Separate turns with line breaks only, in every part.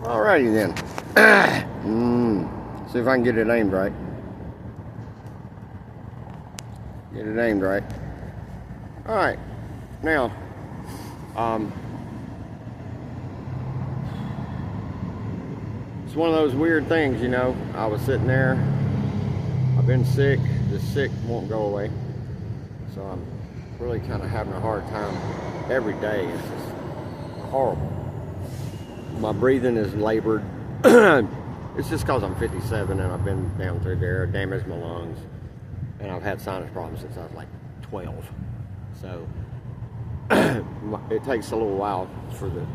Alrighty then. See if I can get it aimed right. Get it aimed right. Alright. Now, it's one of those weird things, you know. I was sitting there. I've been sick. This sick won't go away. So I'm really kind of having a hard time every day. It's just horrible. My breathing is labored. It's just because I'm 57 and I've been down through there, damaged my lungs, and I've had sinus problems since I was like 12. So it takes a little while for the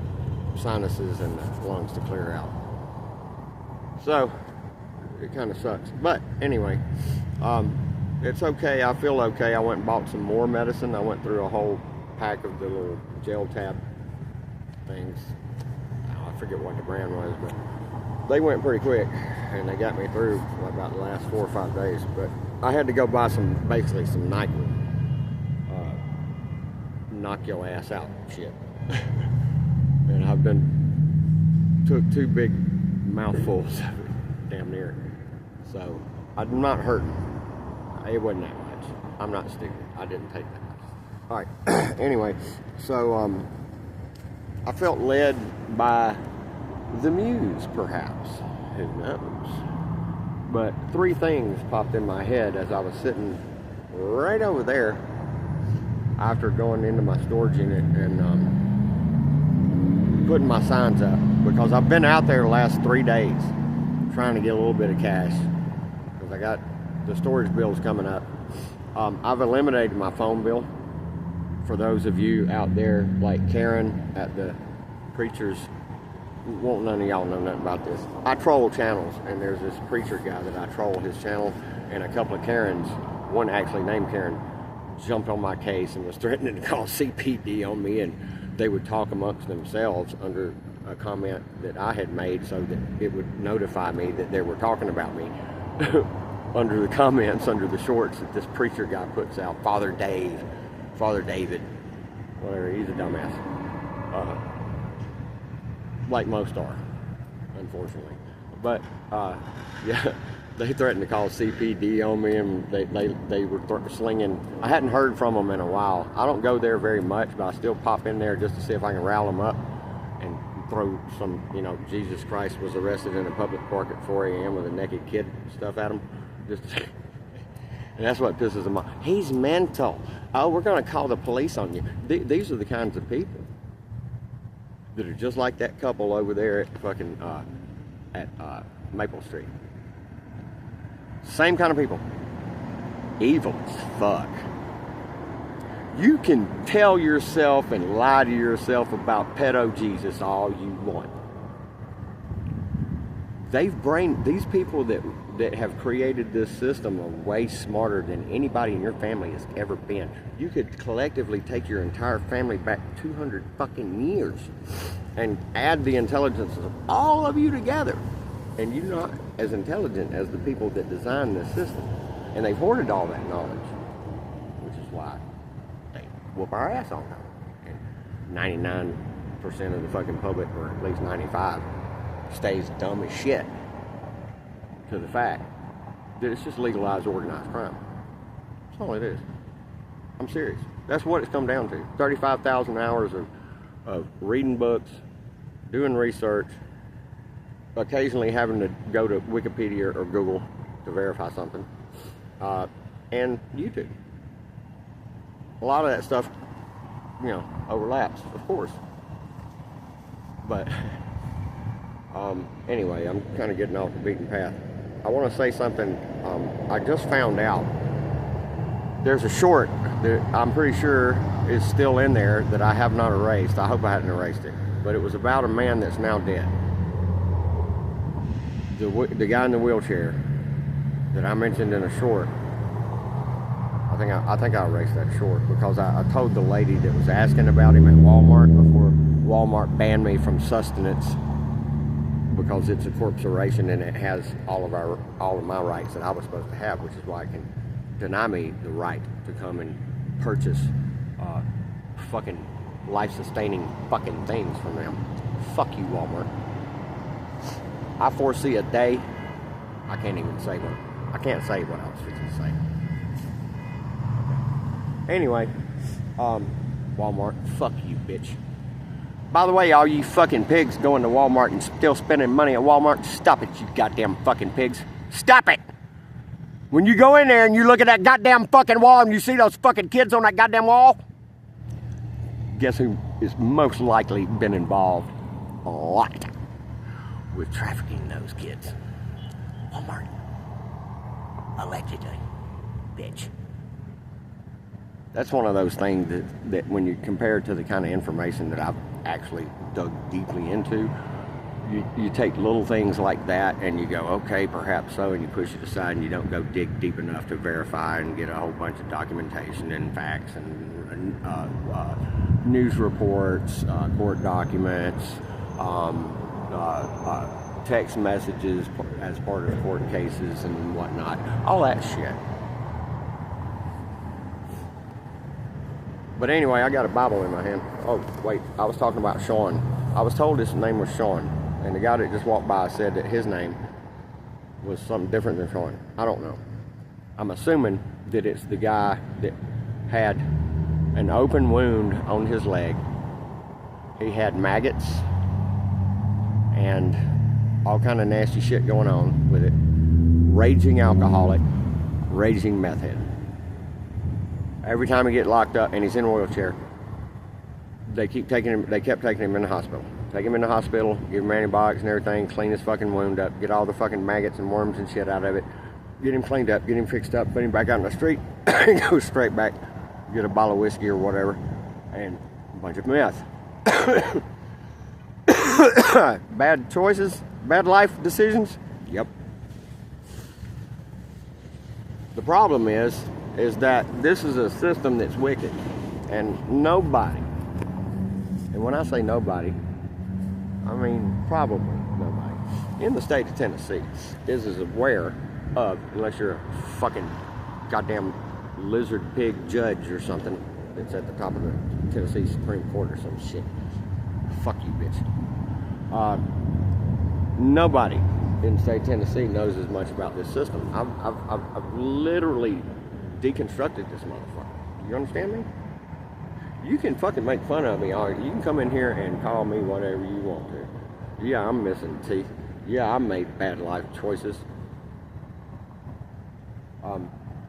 sinuses and the lungs to clear out. So it kind of sucks. But anyway, it's okay. I feel okay. I went and bought some more medicine. I went through a whole pack of the little gel tab things. I forget what the brand was, but they went pretty quick and they got me through about the last 4 or 5 days. But I had to go buy basically some Nyquil, knock your ass out shit. And I've took 2 big mouthfuls of it, damn near. So I'm not hurting. It wasn't that much. I'm not stupid. I didn't take that much. All right. Anyway, so I felt led by the muse, perhaps. Who knows? But 3 things popped in my head as I was sitting right over there after going into my storage unit and putting my signs up, because I've been out there the last 3 days trying to get a little bit of cash because I got the storage bills coming up. I've eliminated my phone bill. For those of you out there like Karen at the Preachers, won't none of y'all know nothing about this. I troll channels, and there's this preacher guy that I troll his channel, and a couple of Karens, one actually named Karen, jumped on my case and was threatening to call CPD on me, and they would talk amongst themselves under a comment that I had made so that it would notify me that they were talking about me. Under the comments, under the shorts that this preacher guy puts out, Father David, whatever, he's a dumbass. Like most are, unfortunately. But yeah, they threatened to call CPD on me, and they were slinging. I hadn't heard from them in a while. I don't go there very much, but I still pop in there just to see if I can rile them up and throw some, you know, Jesus Christ was arrested in a public park at 4 a.m. with a naked kid stuff at him. And that's what pisses them off. He's mental. Oh, we're going to call the police on you. These are the kinds of people that are just like that couple over there at fucking Maple Street. Same kind of people. Evil as fuck. You can tell yourself and lie to yourself about pedo Jesus all you want. These people that have created this system are way smarter than anybody in your family has ever been. You could collectively take your entire family back 200 fucking years and add the intelligence of all of you together, and you're not as intelligent as the people that designed this system. And they've hoarded all that knowledge, which is why they whoop our ass all the time. And 99% of the fucking public, or at least 95%, stays dumb as shit to the fact that it's just legalized organized crime. That's all it is. I'm serious. That's what it's come down to. 35,000 hours of reading books, doing research, occasionally having to go to Wikipedia or Google to verify something, and YouTube. A lot of that stuff, you know, overlaps, of course. But anyway, I'm kind of getting off the beaten path. I want to say something. I just found out there's a short that I'm pretty sure is still in there that I have not erased. I hope I hadn't erased it. But it was about a man that's now dead. The guy in the wheelchair that I mentioned in a short. I think I erased that short because I told the lady that was asking about him at Walmart before Walmart banned me from sustenance, because it's a corporation and it has all of my rights that I was supposed to have, which is why it can deny me the right to come and purchase fucking life-sustaining fucking things from them. Fuck you, Walmart. I foresee a day. I can't even say what. I can't say what I was fixing to say. Okay. Anyway, Walmart, fuck you, bitch. By the way, all you fucking pigs going to Walmart and still spending money at Walmart, stop it, you goddamn fucking pigs. Stop it! When you go in there and you look at that goddamn fucking wall and you see those fucking kids on that goddamn wall, guess who is most likely been involved a lot with trafficking those kids? Walmart. Allegedly. Bitch. That's one of those things that when you compare it to the kind of information that I've actually dug deeply into, you take little things like that and you go, okay, perhaps so, and you push it aside and you don't go dig deep enough to verify and get a whole bunch of documentation and facts and news reports, court documents, text messages as part of court cases and whatnot, all that shit. But anyway, I got a Bible in my hand. Oh, wait, I was talking about Sean. I was told his name was Sean, and the guy that just walked by said that his name was something different than Sean. I don't know. I'm assuming that it's the guy that had an open wound on his leg. He had maggots and all kind of nasty shit going on with it. Raging alcoholic, raging meth head. Every time he get locked up and he's in a wheelchair, they kept taking him in the hospital. Take him in the hospital, give him antibiotics and everything, clean his fucking wound up, get all the fucking maggots and worms and shit out of it, get him cleaned up, get him fixed up, put him back out in the street, and go straight back, get a bottle of whiskey or whatever, and a bunch of meth. Bad choices, bad life decisions? Yep. The problem is that this is a system that's wicked, and nobody, and when I say nobody, I mean probably nobody, in the state of Tennessee is aware of, unless you're a fucking goddamn lizard pig judge or something that's at the top of the Tennessee Supreme Court or some shit. Fuck you, bitch. Nobody in the state of Tennessee knows as much about this system. I've literally deconstructed this motherfucker. You understand me? You can fucking make fun of me. Or you can come in here and call me whatever you want to. Yeah, I'm missing teeth. Yeah, I made bad life choices.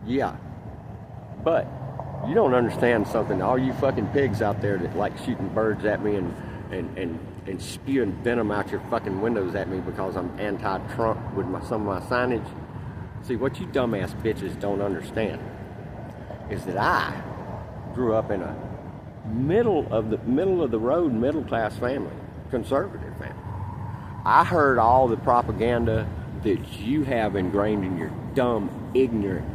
Yeah. But you don't understand something. All you fucking pigs out there that like shooting birds at me and spewing venom out your fucking windows at me because I'm anti-Trump with some of my signage. See, what you dumbass bitches don't understand is that I grew up in a middle of the road, middle class family, conservative family. I heard all the propaganda that you have ingrained in your dumb, ignorant,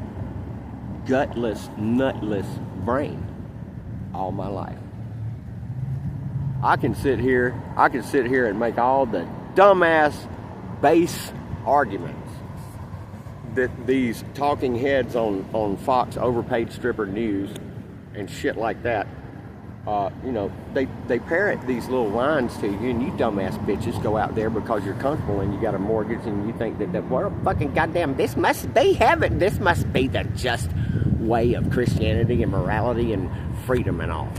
gutless, nutless brain all my life. I can sit here and make all the dumbass base arguments that these talking heads on Fox overpaid stripper news and shit like that, they parrot these little lines to you, and you dumbass bitches go out there because you're comfortable and you got a mortgage and you think that well, fucking goddamn, this must be heaven. This must be the just way of Christianity and morality and freedom and all.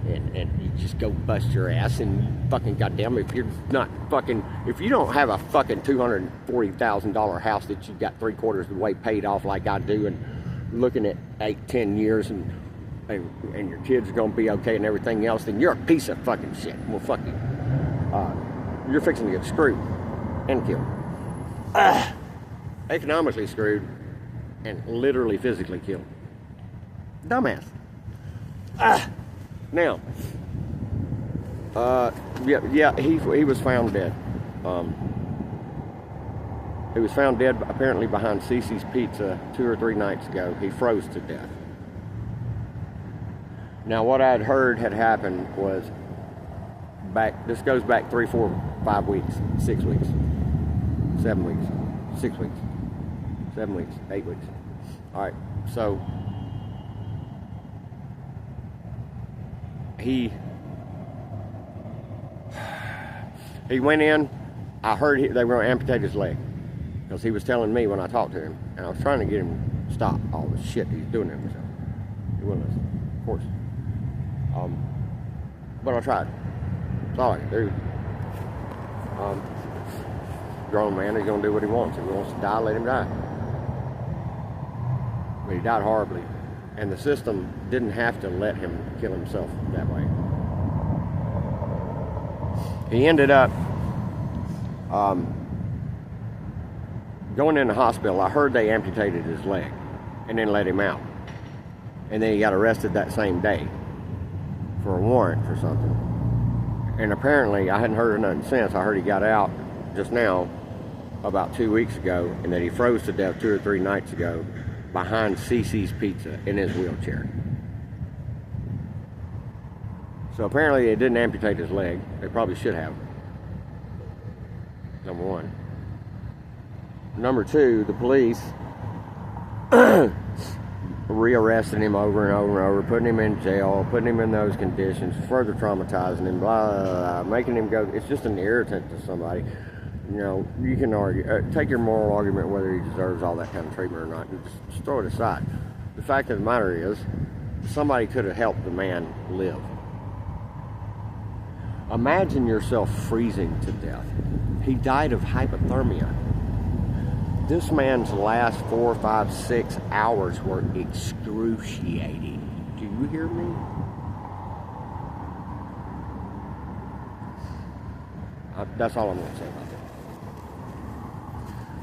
And you just go bust your ass and fucking goddamn, if you don't have a fucking $240,000 house that you got 3/4 of the way paid off like I do, and looking at 8-10 years and your kids are gonna be okay and everything else, then you're a piece of fucking shit. Well, fuck you. You're fixing to get screwed and killed. Economically screwed and literally physically killed. Dumbass. Now, he was found dead. He was found dead apparently behind Cece's Pizza 2 or 3 nights ago. He froze to death. Now, what I'd heard had happened was this goes back 3, 4, 5 weeks, 6 weeks, 7 weeks, 6 weeks, 7 weeks, 8 weeks. All right, so he went in I heard they were going to amputate his leg because he was telling me when I talked to him, and I was trying to get him to stop all the shit he's doing to himself. He wouldn't listen, of course. But I tried. That's all I can do. Grown man, he's going to do what he wants. If he wants to die, let him die. But he died horribly. And the system didn't have to let him kill himself that way. He ended up going in the hospital. I heard they amputated his leg and then let him out. And then he got arrested that same day for a warrant for something. And apparently, I hadn't heard of nothing since. I heard he got out just now, about 2 weeks ago, and that he froze to death 2 or 3 nights ago behind CiCi's Pizza in his wheelchair. So apparently they didn't amputate his leg. They probably should have. Number one. Number two, the police rearresting him over and over and over, putting him in jail, putting him in those conditions, further traumatizing him, blah, blah, blah, making him go. It's just an irritant to somebody. You know, you can argue, take your moral argument whether he deserves all that kind of treatment or not. Just throw it aside. The fact of the matter is, somebody could have helped the man live. Imagine yourself freezing to death. He died of hypothermia. This man's last 4, 5, 6 hours were excruciating. Do you hear me? That's all I'm going to say about that.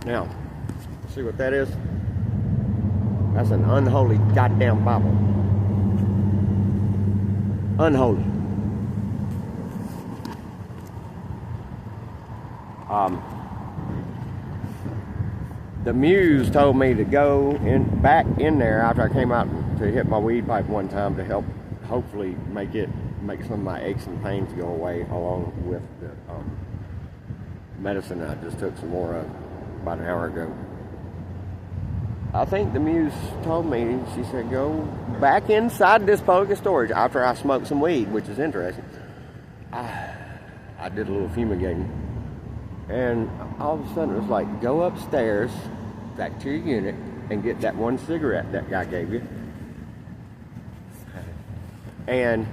Now, see what that is? That's an unholy goddamn Bible. Unholy. The Muse told me to go back in there after I came out to hit my weed pipe one time to help hopefully make some of my aches and pains go away, along with the medicine I just took some more of about an hour ago. I think the Muse told me, she said, go back inside this public storage after I smoked some weed, which is interesting. I did a little fumigating. And all of a sudden it was like, go upstairs back to your unit and get that one cigarette that guy gave you. And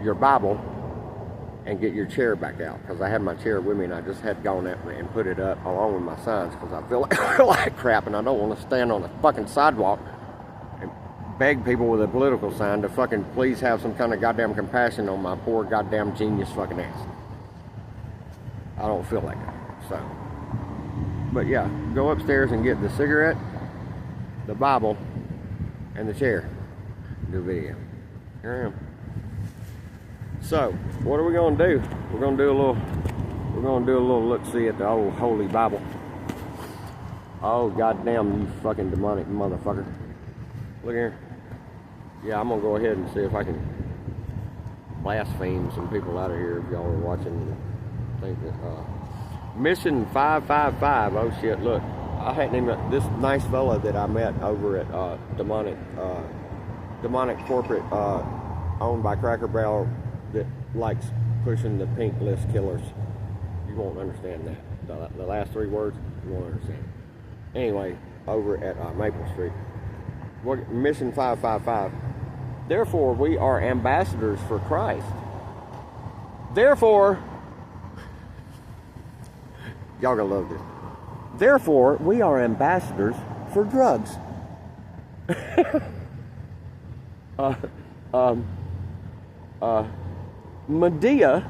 your Bible, and get your chair back out, because I had my chair with me and I just had gone out and put it up along with my signs because I feel like crap and I don't want to stand on a fucking sidewalk and beg people with a political sign to fucking please have some kind of goddamn compassion on my poor goddamn genius fucking ass. I don't feel like that. So, but yeah, go upstairs and get the cigarette, the Bible, and the chair. Do a video. Here I am. So, what are we gonna do? We're gonna do a little look-see at the old Holy Bible. Oh goddamn, you fucking demonic motherfucker! Look here. Yeah, I'm gonna go ahead and see if I can blaspheme some people out of here if y'all are watching. Think that Mission 555. Oh shit! Look, I hadn't even this nice fella that I met over at demonic corporate owned by Cracker Barrel that likes pushing the pink list killers. You won't understand that. The last 3 words you won't understand. Anyway, over at Maple Street, Mission 555. Therefore, we are ambassadors for Christ. Therefore. Y'all gonna love this. Therefore, we are ambassadors for drugs. Medea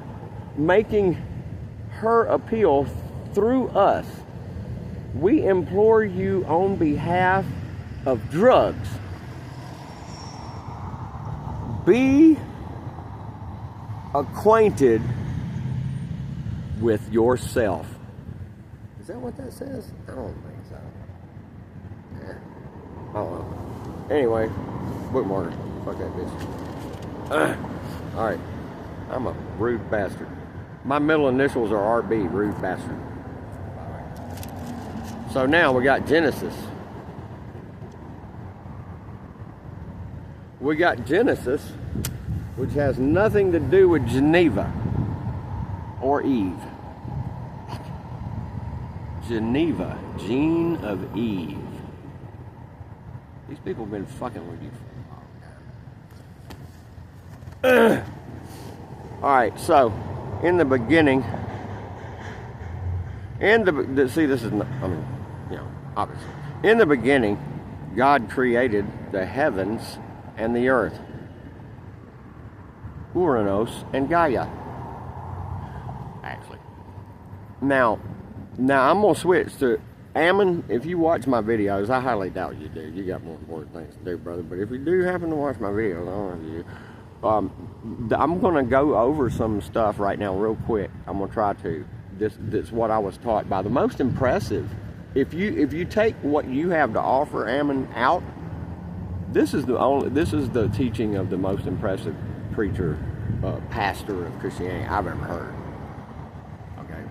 making her appeal through us. We implore you on behalf of drugs. Be acquainted with yourself. Is that what that says? I don't think so. Yeah. I don't know. Anyway, bookmarker. Fuck that bitch. Alright. I'm a rude bastard. My middle initials are RB, rude bastard. So now we got Genesis. We got Genesis, which has nothing to do with Geneva or Eve. Geneva, Gene of Eve. These people have been fucking with you for a long time. Alright, so, in the beginning, see, this is, obviously. In the beginning, God created the heavens and the earth. Uranus and Gaia. Actually. Now I'm going to switch to Ammon. If you watch my videos, I highly doubt you do. You got more important things to do, brother. But if you do happen to watch my videos, I don't know if you do. I'm going to go over some stuff right now real quick. I'm going to try to. This is what I was taught by the most impressive. If you take what you have to offer, Ammon, out, this is the teaching of the most impressive preacher, pastor of Christianity I've ever heard. Okay.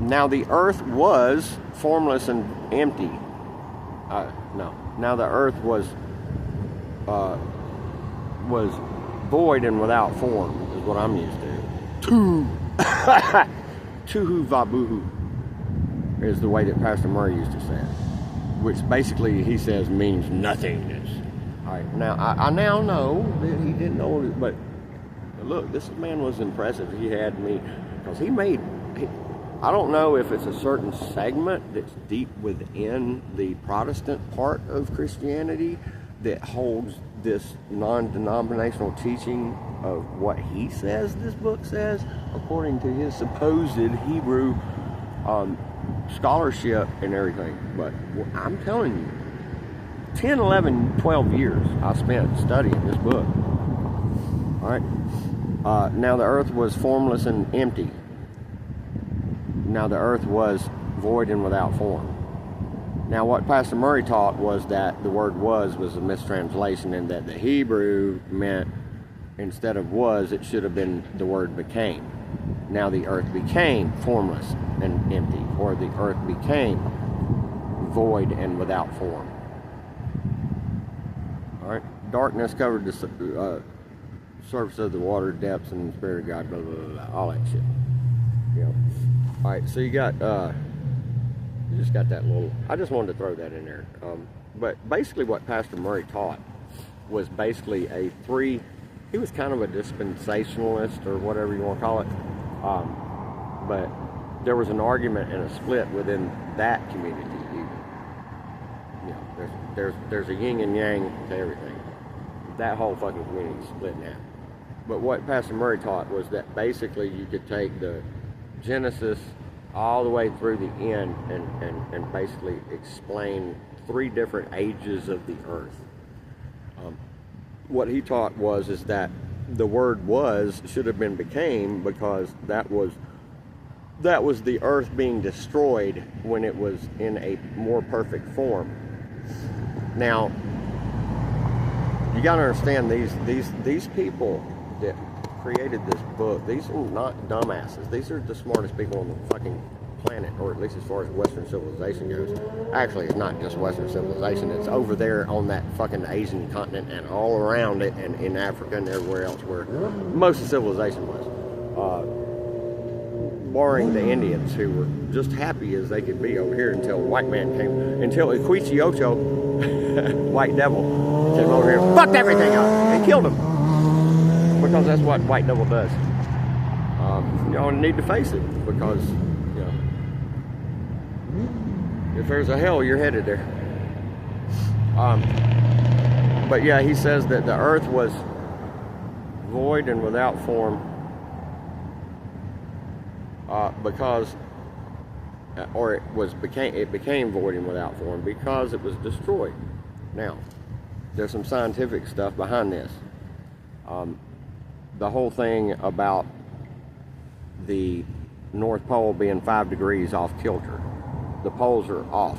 Now the earth was formless and empty. Now the earth was void and without form, is what I'm used to. Tuhu vabuhu is the way that Pastor Murray used to say it, which basically he says means nothingness. All right, now I now know that he didn't know it, but look, this man was impressive. He had me, because I don't know if it's a certain segment that's deep within the Protestant part of Christianity that holds this non-denominational teaching of what he says this book says, according to his supposed Hebrew scholarship and everything. But I'm telling you, 10, 11, 12 years I spent studying this book. All right. Now the earth was formless and empty. Now the earth was void and without form. Now what Pastor Murray taught was that the word was a mistranslation, and that the Hebrew meant, instead of was, it should have been the word became. Now the earth became formless and empty, or the earth became void and without form. All right. Darkness covered the surface of the water, depths, and the Spirit of God, blah, blah, blah, blah, all that shit. You know. All right, so you just got that little, I just wanted to throw that in there. But basically what Pastor Murray taught was basically he was kind of a dispensationalist, or whatever you want to call it. But there was an argument and a split within that community. There's a yin and yang to everything. That whole fucking community is split now. But what Pastor Murray taught was that basically you could take the Genesis all the way through the end and basically explain 3 different ages of the earth. What he taught is that the word was should have been became, because that was the earth being destroyed when it was in a more perfect form. Now you gotta understand, these people that created this book, these are not dumbasses. These are the smartest people on the fucking planet, or at least as far as Western civilization goes. Actually, it's not just Western civilization. It's over there on that fucking Asian continent and all around it, and in Africa and everywhere else where most of civilization was. Barring the Indians, who were just happy as they could be over here until a white man came, until Iquichiocho, white devil, came over here and fucked everything up and killed them. Because that's what white devil does. You don't need to face it, because if there's a hell, you're headed there. But yeah, he says that the earth was void and without form because, or it became void and without form because it was destroyed. Now, there's some scientific stuff behind this. The whole thing about the North Pole being 5 degrees off kilter. The poles are off.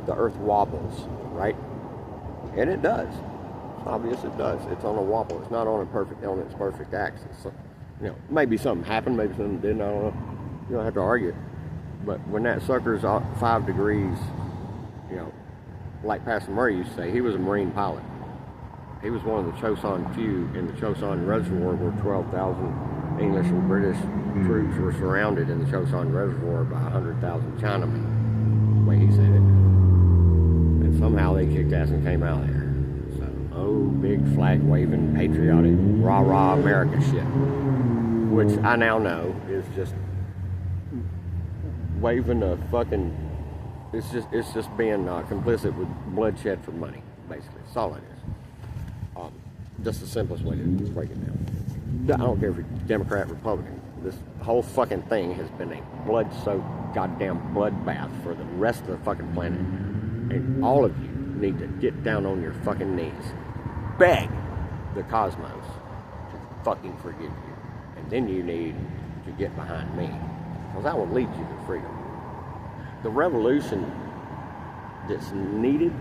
The earth wobbles, right? And it does. It's obvious it does. It's on a wobble. It's not on its perfect axis. So, maybe something happened, maybe something didn't, I don't know. You don't have to argue it. But when that sucker's 5 degrees, like Pastor Murray used to say, he was a Marine pilot. He was one of the Chosin few in the Chosin Reservoir where 12,000 English and British troops were surrounded in the Chosin Reservoir by 100,000 Chinamen, the way he said it. And somehow they kicked ass and came out there. So, oh, big flag-waving, patriotic, rah-rah America shit. Which I now know is just waving a fucking... It's just being complicit with bloodshed for money, basically. That's all it is. Just the simplest way to break it down. I don't care if you're Democrat, Republican. This whole fucking thing has been a blood-soaked goddamn bloodbath for the rest of the fucking planet. And all of you need to get down on your fucking knees. Beg the cosmos to fucking forgive you. And then you need to get behind me. Because that will lead you to freedom. The revolution that's needed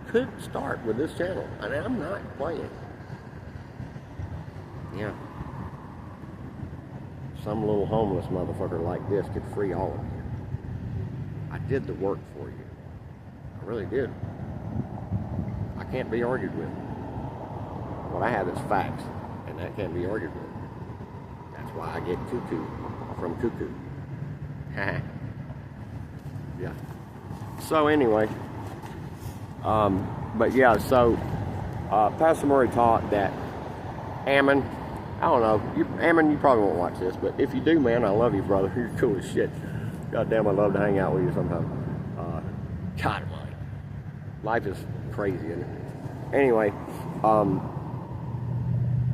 could start with this channel. And I'm not playing. Yeah. Some little homeless motherfucker like this could free all of you. I did the work for you. I really did. I can't be argued with. What I have is facts, and that can't be argued with. That's why I get cuckoo from cuckoo. Yeah. So anyway, but yeah, so Pastor Murray taught that Ammon, I don't know, Ammon, you probably won't watch this, but if you do, man, I love you, brother. You're cool as shit. Goddamn, I'd love to hang out with you sometime. God almighty. Life is crazy, isn't it? Anyway,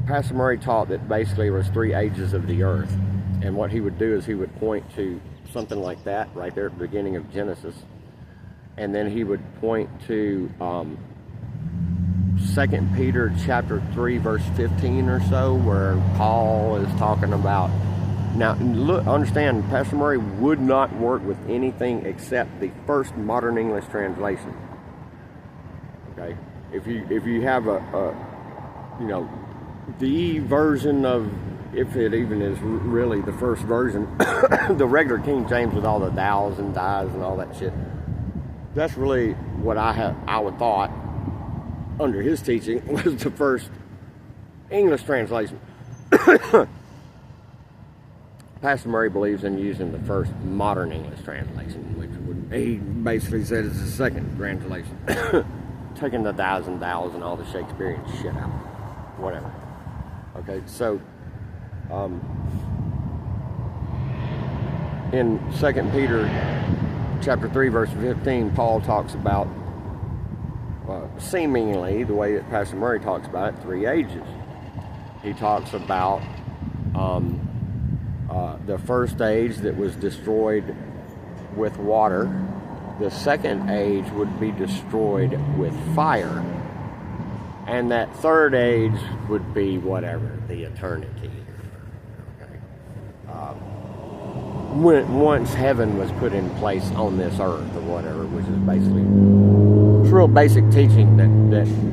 Pastor Murray taught that basically there was 3 ages of the earth. And what he would do is he would point to something like that right there at the beginning of Genesis. And then he would point to 2 Peter chapter 3 verse 15 or so, where Paul is talking about, now look, understand, Pastor Murray would not work with anything except the first modern English translation. Okay, if you have a you know, the version of, if it even is really the first version, the regular King James with all the thous and thys and all that shit, that's really what I would thought under his teaching was the first English translation. Pastor Murray believes in using the first modern English translation, which would, he basically said is the second translation. Taking the thous and thous and all the Shakespearean shit out. Whatever. Okay, so in 2 Peter chapter 3 verse 15, Paul talks about seemingly, the way that Pastor Murray talks about it, 3 ages. He talks about the first age that was destroyed with water. The second age would be destroyed with fire. And that third age would be whatever, the eternity. Okay. Once heaven was put in place on this earth or whatever, which is basically real basic teaching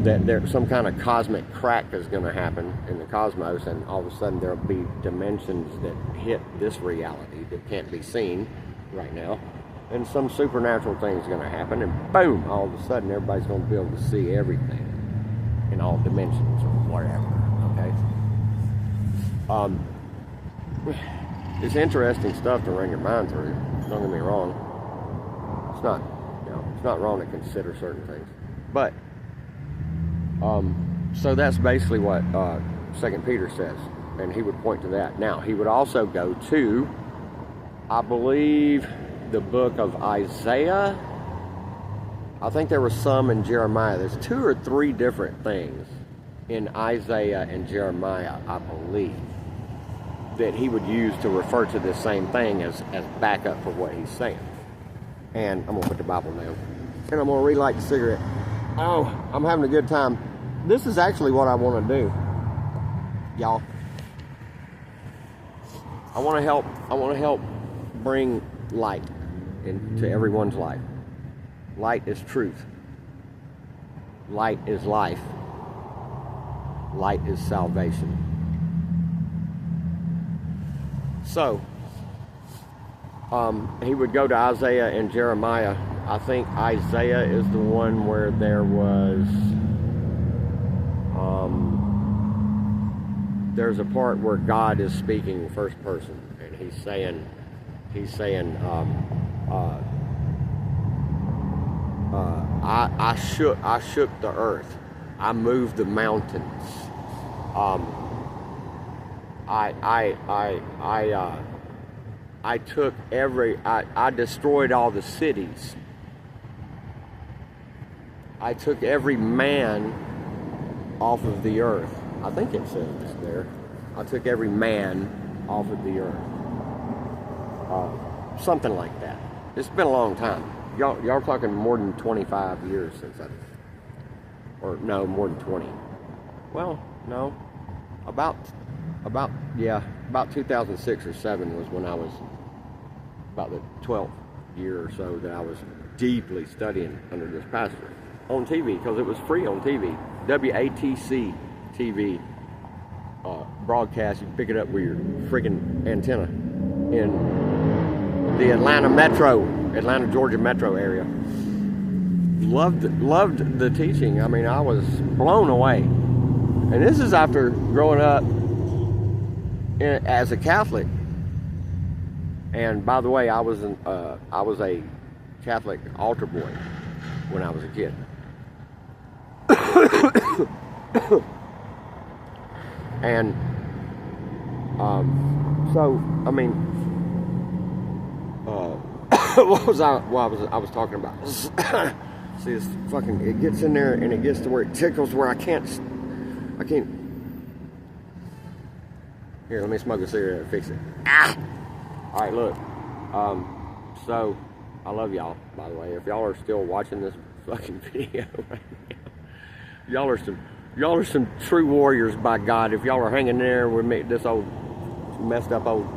that there's some kind of cosmic crack is going to happen in the cosmos, and all of a sudden there'll be dimensions that hit this reality that can't be seen right now, and some supernatural thing's going to happen, and boom, all of a sudden everybody's going to be able to see everything in all dimensions or whatever. Okay. It's interesting stuff to run your mind through. Don't get me wrong. It's not. It's not wrong to consider certain things, but so that's basically what 2 Peter says, and he would point to that. Now he would also go to, I believe, the book of Isaiah. I think there was some in Jeremiah. There's 2 or 3 different things in Isaiah and Jeremiah, I believe, that he would use to refer to this same thing as backup for what he's saying. And I'm going to put the Bible down. And I'm going to relight the cigarette. Oh, I'm having a good time. This is actually what I want to do, y'all. I want to help bring light into everyone's life. Light is truth. Light is life. Light is salvation. So, he would go to Isaiah and Jeremiah. I think Isaiah is the one where there was there's a part where God is speaking first person, and he's saying, I shook the earth, I moved the mountains, I took I destroyed all the cities. I took every man off of the earth. I think it says there. I took every man off of the earth. Something like that. It's been a long time. Y'all talking more than 25 years since or no, more than 20. Well, no. About 2006 or 7 was when I was about the 12th year or so that I was deeply studying under this pastor on TV, because it was free on TV. WATC TV broadcast. You can pick it up with your freaking antenna in the Atlanta, Georgia metro area. Loved the teaching. I mean, I was blown away. And this is after growing up as a Catholic. And by the way, I was a Catholic altar boy when I was a kid. And so I mean, what was I was talking about? See, it's fucking, it gets in there and it gets to where it tickles where I can't. Here, let me smoke a cigarette and fix it. All right, look. So I love y'all, by the way. If y'all are still watching this fucking video right now, y'all are some true warriors, by God. If y'all are hanging there with me, this old messed up old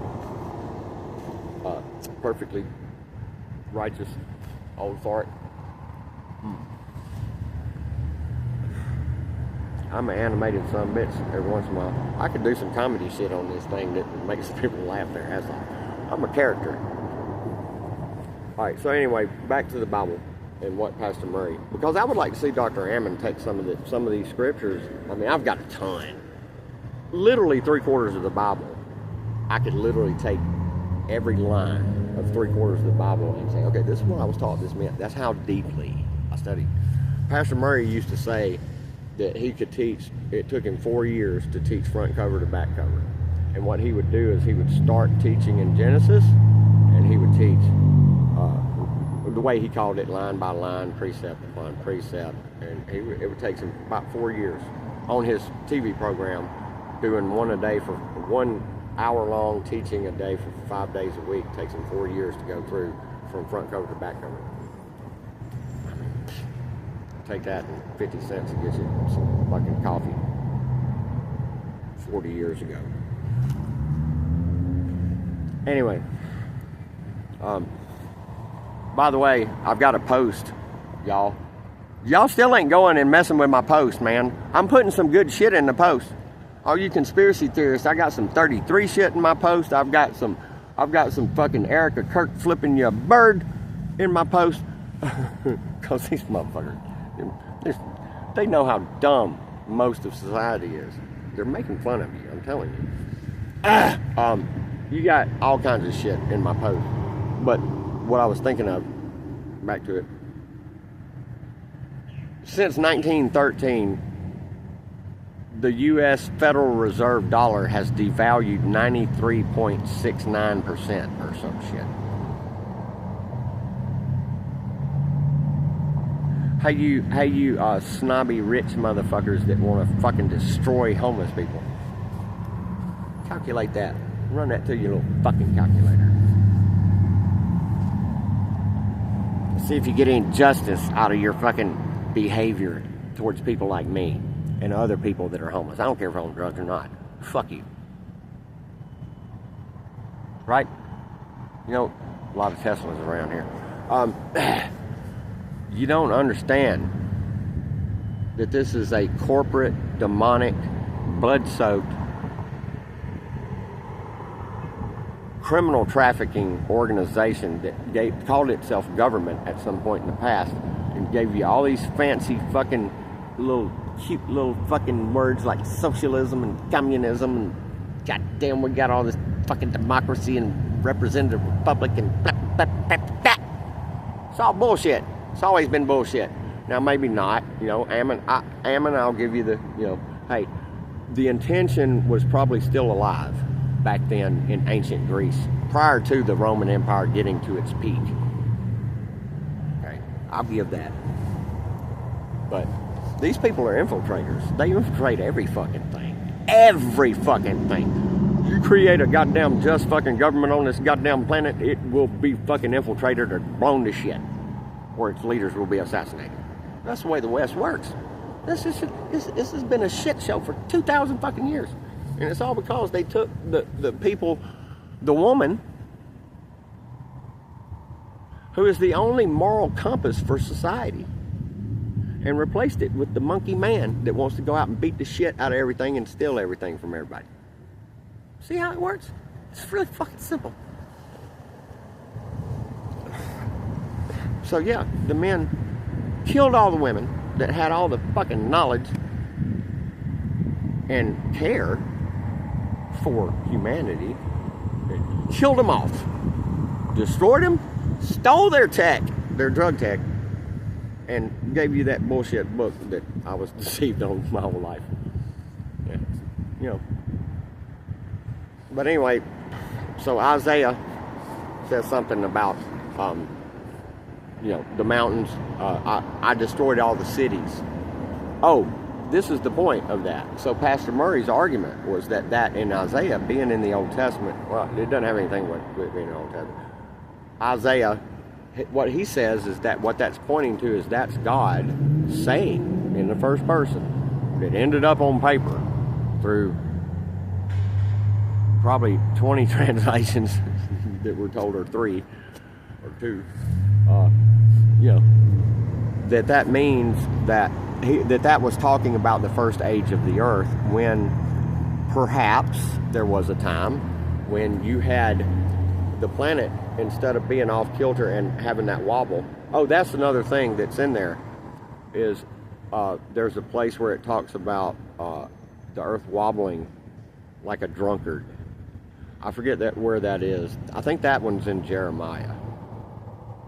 perfectly righteous old fart. I'm an animated son of a bitch every once in a while. I could do some comedy shit on this thing that makes people laugh their ass off. I'm a character. Alright, so anyway, back to the Bible and what Pastor Murray, because I would like to see Dr. Hammond take some of these scriptures. I mean, I've got a ton. Literally 3/4 of the Bible. I could literally take every line of 3/4 of the Bible and say, okay, this is what I was taught this meant. That's how deeply I studied. Pastor Murray used to say that he could teach, it took him 4 years to teach front cover to back cover. And what he would do is he would start teaching in Genesis, and he would teach the way he called it, line by line, precept upon precept. And it would take him about 4 years on his TV program, doing one a day for 1 hour long teaching a day for 5 days a week. It takes him 4 years to go through from front cover to back cover. Take that and 50 cents and get you some fucking coffee 40 years ago. Anyway, by the way, I've got a post, y'all. Y'all still ain't going and messing with my post, man. I'm putting some good shit in the post. All you conspiracy theorists, I got some 33 shit in my post. I've got some fucking Erica Kirk flipping you a bird in my post. Cause these motherfuckers, they know how dumb most of society is. They're making fun of you, I'm telling you. You got all kinds of shit in my post. But what I was thinking of, back to it. Since 1913, the U.S. Federal Reserve dollar has devalued 93.69% or some shit. Hey you snobby rich motherfuckers that want to fucking destroy homeless people. Calculate that. Run that through your little fucking calculator. See if you get any justice out of your fucking behavior towards people like me and other people that are homeless. I don't care if I'm on drugs or not. Fuck you. Right? You know, a lot of Teslas around here. You don't understand that this is a corporate, demonic, blood-soaked, criminal trafficking organization that called itself government at some point in the past and gave you all these fancy fucking little cute little fucking words like socialism and communism and goddamn we got all this fucking democracy and representative republic and blah, blah, blah, blah. It's all bullshit. It's always been bullshit. Now maybe not, you know, Ammon, I'll give you the, you know, hey, the intention was probably still alive back then in ancient Greece, prior to the Roman Empire getting to its peak. Okay, I'll give that. But these people are infiltrators. They infiltrate every fucking thing. Every fucking thing. You create a goddamn just fucking government on this goddamn planet, it will be fucking infiltrated or blown to shit. Or its leaders will be assassinated. That's the way the West works. This has been a shit show for 2,000 fucking years. And it's all because they took the people, the woman, who is the only moral compass for society, and replaced it with the monkey man that wants to go out and beat the shit out of everything and steal everything from everybody. See how it works? It's really fucking simple. So yeah, the men killed all the women that had all the fucking knowledge and care for humanity. They killed them off, destroyed them, stole their tech, their drug tech, and gave you that bullshit book that I was deceived on my whole life. Yeah. You know. But anyway, so Isaiah says something about you know, the mountains. I destroyed all the cities. Oh, this is the point of that. So Pastor Murray's argument was that in Isaiah, being in the Old Testament, well, it doesn't have anything with being in the Old Testament. Isaiah, what he says is that what that's pointing to is that's God saying in the first person. It ended up on paper through probably 20 translations that we're told are 3 or 2. You know, that means that that was talking about the first age of the earth, when perhaps there was a time when you had the planet, instead of being off kilter and having that wobble. Oh, that's another thing that's in there, is there's a place where it talks about the earth wobbling like a drunkard. I forget where that is. I think that one's in Jeremiah.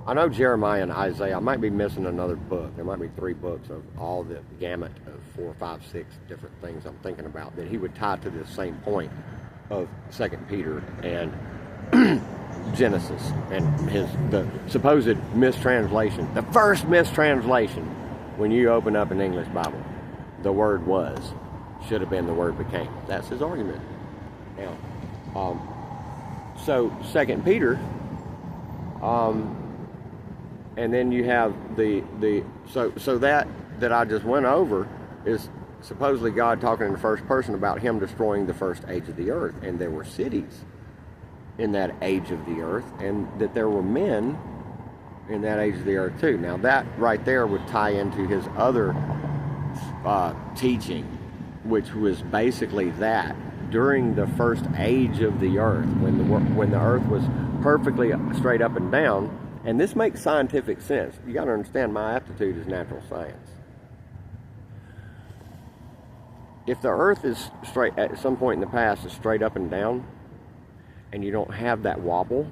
I know Jeremiah and Isaiah. I might be missing another book. There might be 3 books of all the gamut of 4, 5, 6 different things I'm thinking about that he would tie to this same point of 2 Peter and Genesis and the supposed mistranslation. The first mistranslation, when you open up an English Bible, the word was should have been the word became. That's his argument. Now, so 2 Peter. And then you have so that I just went over is supposedly God talking in the first person about him destroying the first age of the earth, and there were cities in that age of the earth, and that there were men in that age of the earth too. Now that right there would tie into his other teaching, which was basically that during the first age of the earth, when the earth was perfectly straight up and down. And this makes scientific sense. You got to understand, my aptitude is natural science. If the earth is straight, at some point in the past, is straight up and down, and you don't have that wobble,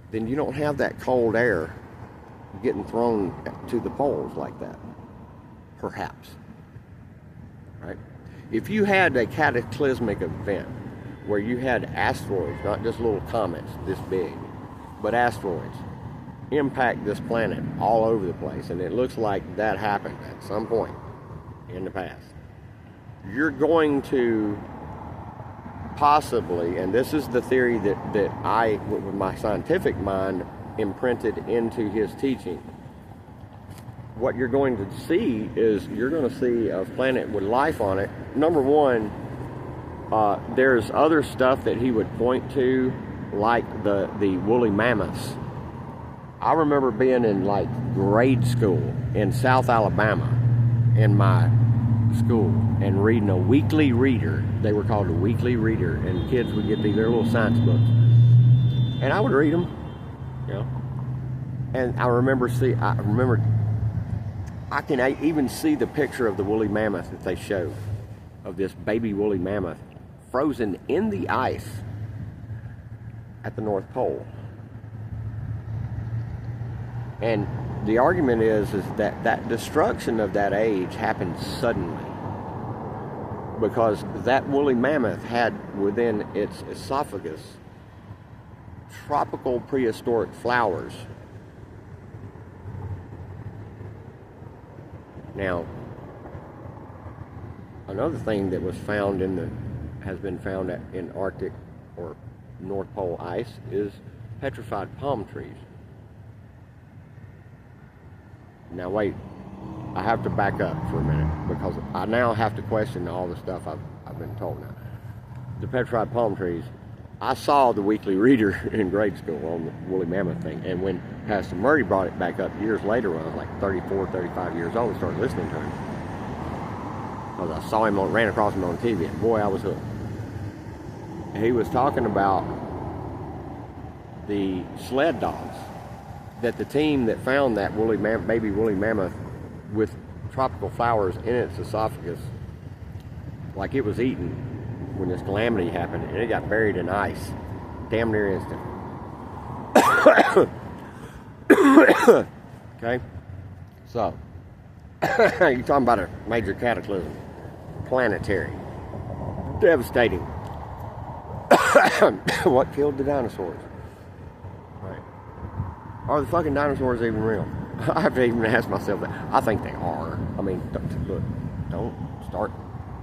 then you don't have that cold air getting thrown to the poles like that. Perhaps. Right? If you had a cataclysmic event where you had asteroids, not just little comets this big, but asteroids, impact this planet all over the place, and it looks like that happened at some point in the past, you're going to possibly, and this is the theory that I, with my scientific mind, imprinted into his teaching, what you're going to see is you're going to see a planet with life on it. Number one, there's other stuff that he would point to, like the woolly mammoths. I remember being in like grade school in South Alabama in my school and reading a weekly reader. They were called a weekly reader, and kids would get their little science books, and I would read them, you know. And I remember I can even see the picture of the woolly mammoth that they showed, of this baby woolly mammoth frozen in the ice at the North Pole. And the argument is that that destruction of that age happened suddenly, because that woolly mammoth had within its esophagus tropical prehistoric flowers. Now, another thing that was found has been found in Arctic or North Pole ice is petrified palm trees. Now wait, I have to back up for a minute, because I now have to question all the stuff I've been told now. The petrified palm trees, I saw the Weekly Reader in grade school on the woolly mammoth thing, and when Pastor Murray brought it back up years later, when I was like 34, 35 years old, and started listening to him, because I saw him ran across him on TV, and boy, I was hooked. He was talking about the sled dogs, that the team that found that baby woolly mammoth with tropical flowers in its esophagus, like it was eaten when this calamity happened, and it got buried in ice damn near instant. Okay, so you're talking about a major cataclysm, planetary, devastating. What killed the dinosaurs? Right. Are the fucking dinosaurs even real? I have to even ask myself that. I think they are. I mean, look, don't start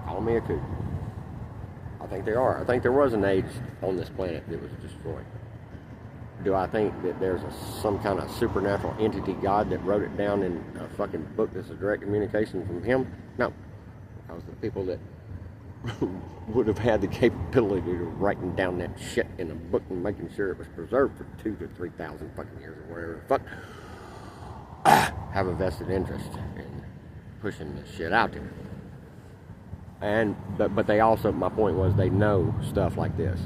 calling me a kook. I think they are. I think there was an age on this planet that was destroyed. Do I think that there's some kind of supernatural entity, God, that wrote it down in a fucking book that's a direct communication from him? No. Because the people that would have had the capability of writing down that shit in a book and making sure it was preserved for 2,000 to 3,000 fucking years or whatever the fuck, have a vested interest in pushing this shit out there. And but they also, my point was, they know stuff like this.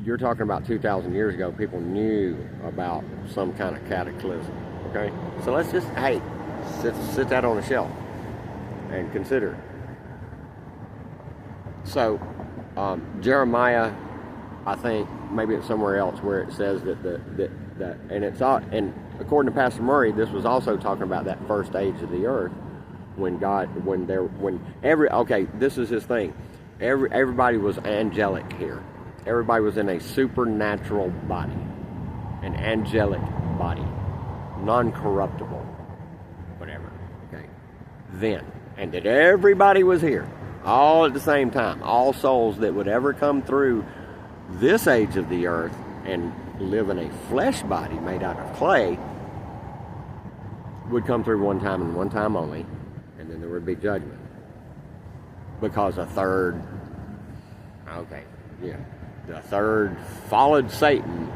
You're talking about 2,000 years ago, people knew about some kind of cataclysm. Okay, so let's just sit that on a shelf and consider it. So Jeremiah, I think maybe it's somewhere else where it says that and it's all, and according to Pastor Murray, this was also talking about that first age of the earth, this is his thing. Everybody was angelic here. Everybody was in a supernatural body, an angelic body, non-corruptible, whatever. Okay, then, and that everybody was here, all at the same time. All souls that would ever come through this age of the earth and live in a flesh body made out of clay would come through one time and one time only, and then there would be judgment. Because the third followed Satan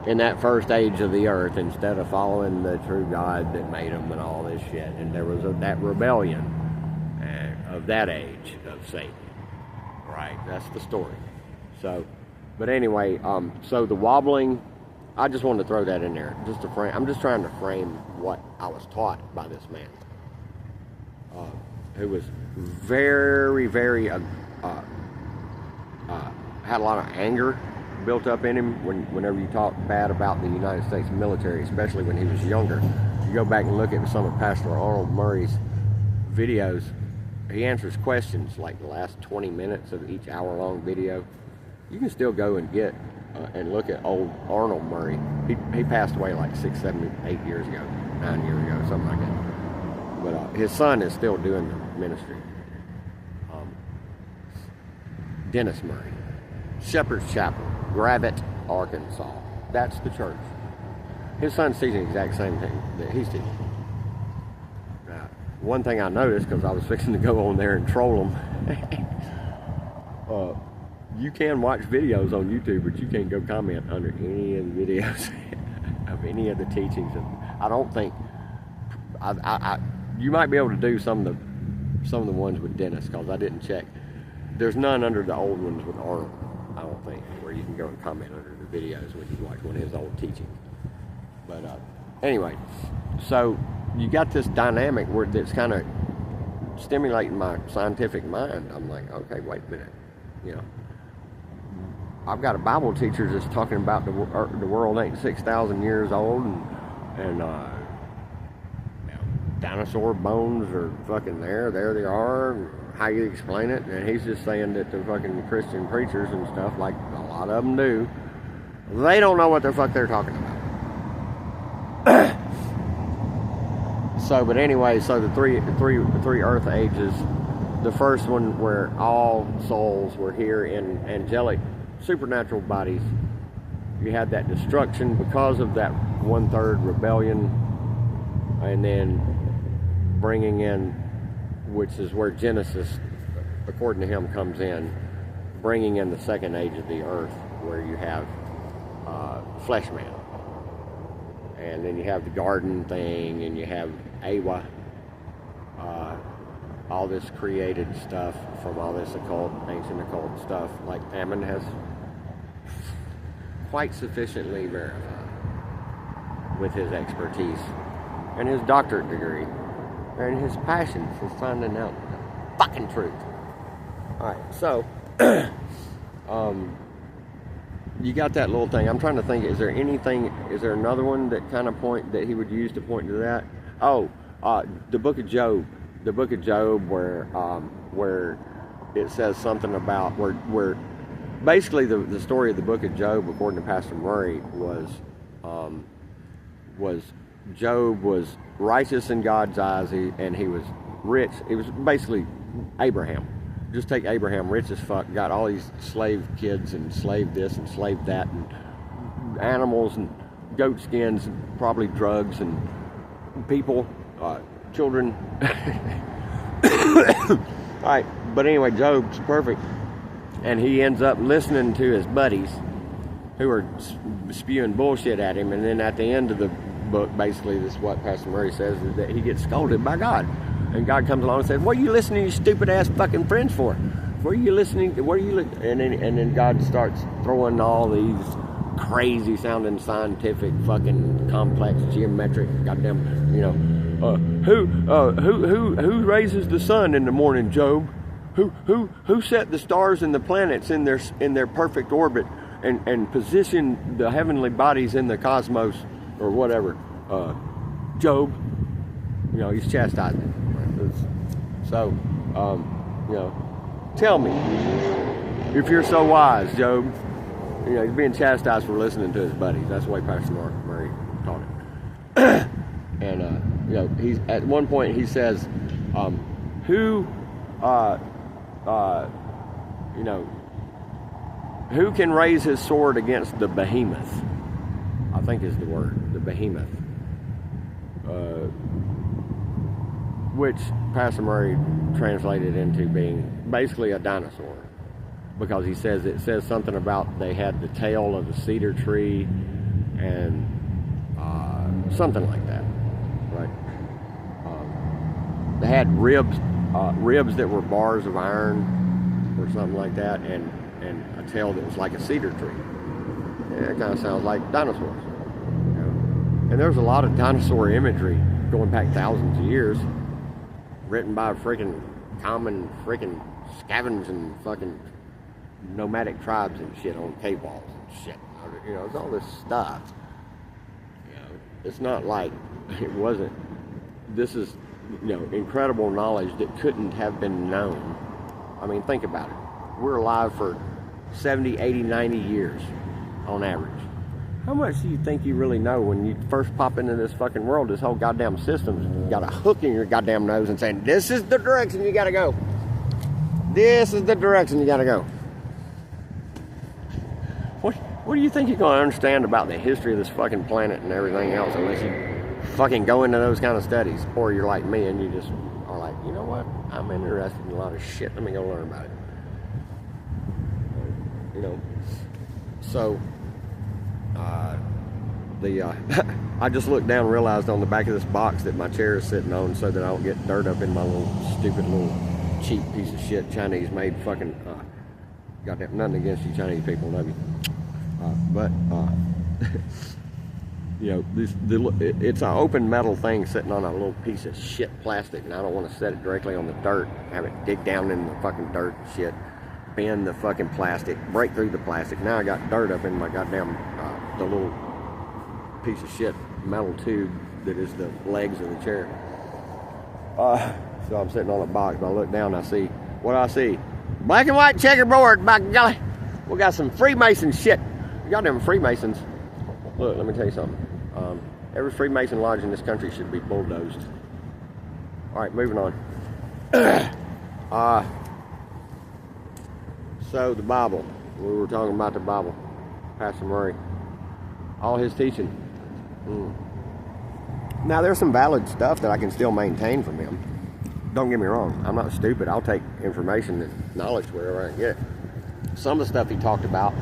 in that first age of the earth instead of following the true God that made them and all this shit. And there was that rebellion of that age of Satan. Right, that's the story. So, but anyway, so the wobbling, I just wanted to throw that in there, just to frame. I'm just trying to frame what I was taught by this man, who was very, very, had a lot of anger built up in him whenever you talk bad about the United States military, especially when he was younger. You go back and look at some of Pastor Arnold Murray's videos, he answers questions like the last 20 minutes of each hour-long video. You can still go and get and look at old Arnold Murray. He passed away like 6, 7, 8 years ago, 9 years ago, something like that. But his son is still doing the ministry. Dennis Murray, Shepherd's Chapel, Gravette, Arkansas. That's the church. His son's teaching the exact same thing that he's teaching. One thing I noticed, because I was fixing to go on there and troll them, you can watch videos on YouTube, but you can't go comment under any of the videos of any of the teachings. And I don't think you might be able to do some of the ones with Dennis, because I didn't check. There's none under the old ones with Arnold, I don't think, where you can go and comment under the videos when you watch one of his old teachings. But anyway, so you got this dynamic where that's kind of stimulating my scientific mind. I'm like, okay, wait a minute, you know. I've got a Bible teacher that's talking about the world ain't 6,000 years old, and dinosaur bones are fucking there they are, how you explain it, and he's just saying that the fucking Christian preachers and stuff, like a lot of them do, they don't know what the fuck they're talking about. So, but anyway, so the three earth ages, the first one where all souls were here in angelic supernatural bodies, you had that destruction because of that 1/3 rebellion, and then bringing in, which is where Genesis, according to him, comes in, bringing in the second age of the earth, where you have flesh man, and then you have the garden thing, and you have Awa, all this created stuff from all this occult, ancient occult stuff, like Ammon has quite sufficiently verified with his expertise and his doctorate degree and his passion for finding out the fucking truth. Alright, so you got that little thing. I'm trying to think, is there another one that kind of that he would use to point to that? Oh, the book of Job. The book of Job, where it says something about where basically the story of the book of Job, according to Pastor Murray, was Job was righteous in God's eyes, and he was rich. It was basically Abraham. Just take Abraham, rich as fuck, got all these slave kids and slave this and slave that, and animals and goat skins, and probably drugs and people, children. Alright, but anyway, Job's perfect, and he ends up listening to his buddies who are spewing bullshit at him, and then at the end of the book, basically this is what Pastor Murray says, is that he gets scolded by God, and God comes along and says, what are you listening to your stupid ass fucking friends for? What are you listening to? And then God starts throwing all these crazy sounding scientific fucking complex geometric goddamn, you know, who raises the sun in the morning, Job? Who set the stars and the planets in their perfect orbit and position the heavenly bodies in the cosmos or whatever? Job, you know, he's chastising. So, you know, tell me, if you're so wise, Job. You know, he's being chastised for listening to his buddies. That's the way Pastor Murray taught it. And you know, he's at one point he says, who can raise his sword against the behemoth? I think is the word, the behemoth. Which Pastor Murray translated into being basically a dinosaur, because he says it says something about they had the tail of a cedar tree and something like that, right? They had ribs that were bars of iron or something like that, and a tail that was like a cedar tree. And it kind of sounds like dinosaurs, you know? And there's a lot of dinosaur imagery going back thousands of years, written by freaking common freaking scavengers and fucking nomadic tribes and shit on cave walls and shit. You know, it's all this stuff. You know, it's not like it wasn't. This is, you know, incredible knowledge that couldn't have been known. I mean, think about it. We're alive for 70, 80, 90 years on average. How much do you think you really know when you first pop into this fucking world? This whole goddamn system's got a hook in your goddamn nose and saying, this is the direction you gotta go. This is the direction you gotta go. What do you think you're going to understand about the history of this fucking planet and everything else unless you fucking go into those kind of studies? Or you're like me and you just are like, you know what? I'm interested in a lot of shit. Let me go learn about it. You know? So, I just looked down and realized on the back of this box that my chair is sitting on so that I don't get dirt up in my little stupid little cheap piece of shit Chinese made fucking, goddamn, nothing against you Chinese people, love you. You know, it's an open metal thing sitting on a little piece of shit plastic, and I don't want to set it directly on the dirt, have it dig down in the fucking dirt and shit, bend the fucking plastic, break through the plastic. Now I got dirt up in my goddamn, the little piece of shit metal tube that is the legs of the chair. So I'm sitting on a box, but I look down and I see, what do I see? Black and white checkerboard, by golly. We got some Freemason shit. We got them Freemasons. Look, let me tell you something. Every Freemason lodge in this country should be bulldozed. All right, moving on. So the Bible. We were talking about the Bible. Pastor Murray. All his teaching. Now, there's some valid stuff that I can still maintain from him. Don't get me wrong. I'm not stupid. I'll take information and knowledge wherever I can get it. Some of the stuff he talked about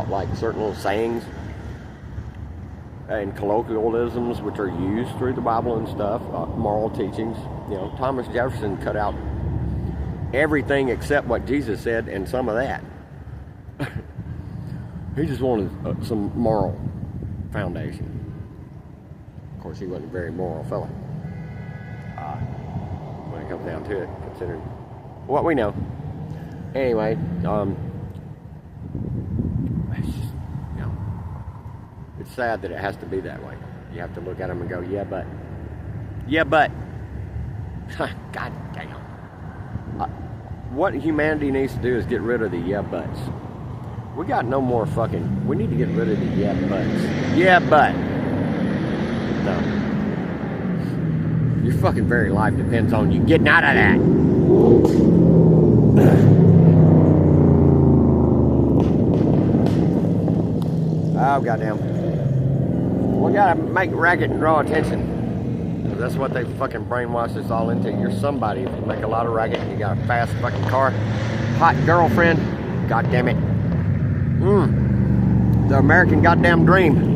like certain little sayings and colloquialisms which are used through the Bible and stuff, moral teachings. You know, Thomas Jefferson cut out everything except what Jesus said and some of that. He just wanted some moral foundation. Of course, he wasn't a very moral fellow when it comes down to it, considering what we know. Anyway, it's sad that it has to be that way. You have to look at them and go, yeah, but. God damn. What humanity needs to do is get rid of the yeah buts. We got no more fucking. We need to get rid of the yeah buts. Yeah, but. No. Your fucking very life depends on you getting out of that. Oh, goddamn. We gotta make racket and draw attention. Because that's what they fucking brainwashed us all into. You're somebody if you make a lot of racket and you got a fast fucking car. Hot girlfriend. God damn it. The American goddamn dream.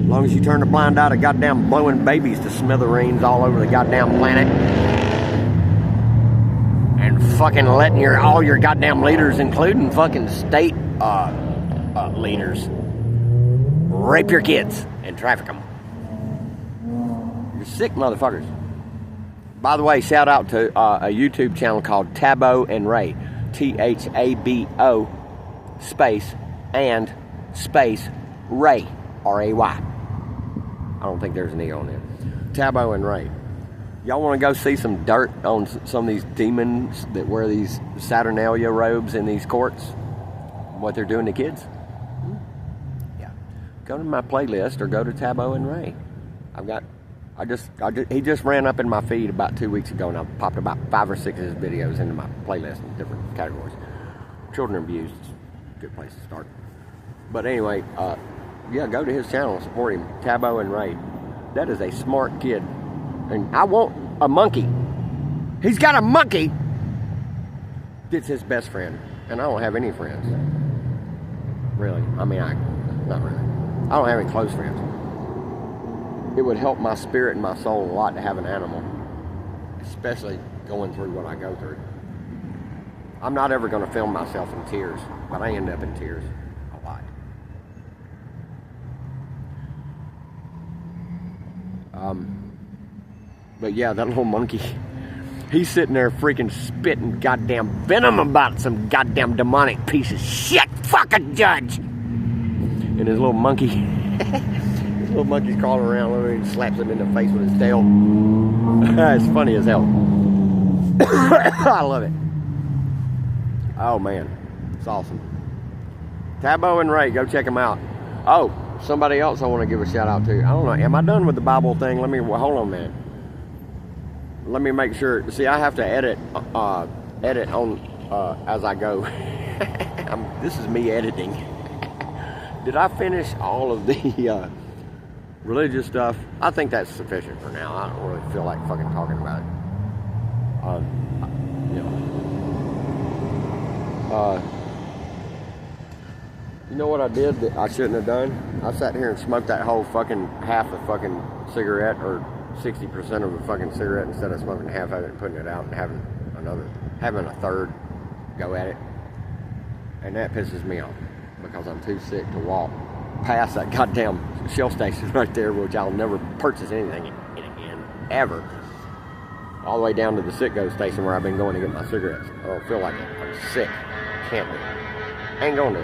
As long as you turn a blind eye to goddamn blowing babies to smithereens all over the goddamn planet. And fucking letting all your goddamn leaders, including fucking state leaders, rape your kids and traffic them. You're sick motherfuckers. By the way, shout out to a YouTube channel called Tabo and Ray. Thabo space and space Ray. R-A-Y. I don't think there's an E on it. Tabo and Ray. Y'all want to go see some dirt on some of these demons that wear these Saturnalia robes in these courts? What they're doing to kids? Yeah. Go to my playlist or go to Tabo and Ray. He just ran up in my feed about 2 weeks ago, and I popped about 5 or 6 of his videos into my playlist in different categories. Children abused is a good place to start. But anyway, yeah, go to his channel, support him. Tabo and Ray. That is a smart kid. And I want a monkey. He's got a monkey that's his best friend. And I don't have any friends. Really. I mean, not really. I don't have any close friends. It would help my spirit and my soul a lot to have an animal. Especially going through what I go through. I'm not ever going to film myself in tears. But I end up in tears a lot. But yeah, that little monkey, he's sitting there freaking spitting goddamn venom about some goddamn demonic piece of shit fucking judge. And his little monkey, his little monkey's crawling around and he slaps him in the face with his tail. It's funny as hell. I love it. Oh man, it's awesome. Tabo and Ray, go check them out. Oh, somebody else I want to give a shout out to. I don't know, am I done with the Bible thing? Hold on, man. Let me make sure. See, I have to edit on as I go. This is me editing. Did I finish all of the religious stuff? I think that's sufficient for now. I don't really feel like fucking talking about it. You know what I did that I shouldn't have done? I sat here and smoked that whole fucking half a fucking cigarette, or 60% of a fucking cigarette, instead of smoking half of it and putting it out and having a third go at it. And that pisses me off because I'm too sick to walk past that goddamn Shell station right there, which I'll never purchase anything in again, ever. All the way down to the Citgo station where I've been going to get my cigarettes. I don't feel like it. I'm sick. Can't do it. Ain't going to.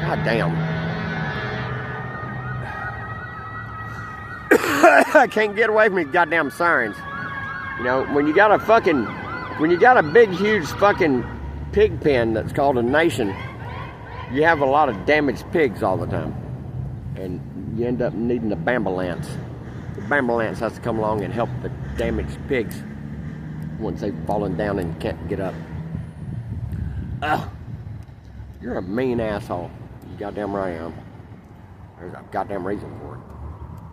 God damn. I can't get away from these goddamn sirens. You know, when you got a big, huge fucking pig pen that's called a nation, you have a lot of damaged pigs all the time. And you end up needing a Bambulance. The Bambulance has to come along and help the damaged pigs once they've fallen down and can't get up. Ugh. You're a mean asshole. You goddamn right I am. There's a goddamn reason for it.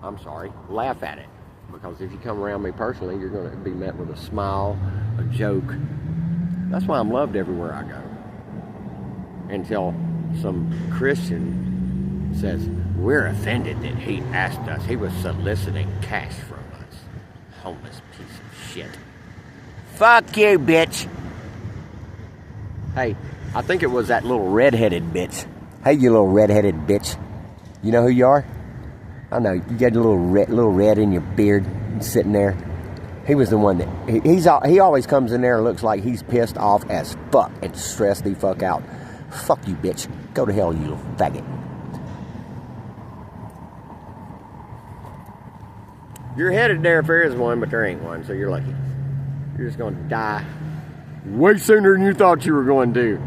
I'm sorry. Laugh at it. Because if you come around me personally, you're going to be met with a smile, a joke. That's why I'm loved everywhere I go. Until some Christian says, we're offended that he asked us. He was soliciting cash from us. Homeless piece of shit. Fuck you, bitch. Hey, I think it was that little redheaded bitch. Hey, you little redheaded bitch. You know who you are? I know, you got a little red in your beard sitting there. He was the one that, he always comes in there and looks like he's pissed off as fuck and stressed the fuck out. Fuck you, bitch. Go to hell, you little faggot. You're headed there if there is one, but there ain't one, so you're lucky. You're just gonna die way sooner than you thought you were going to.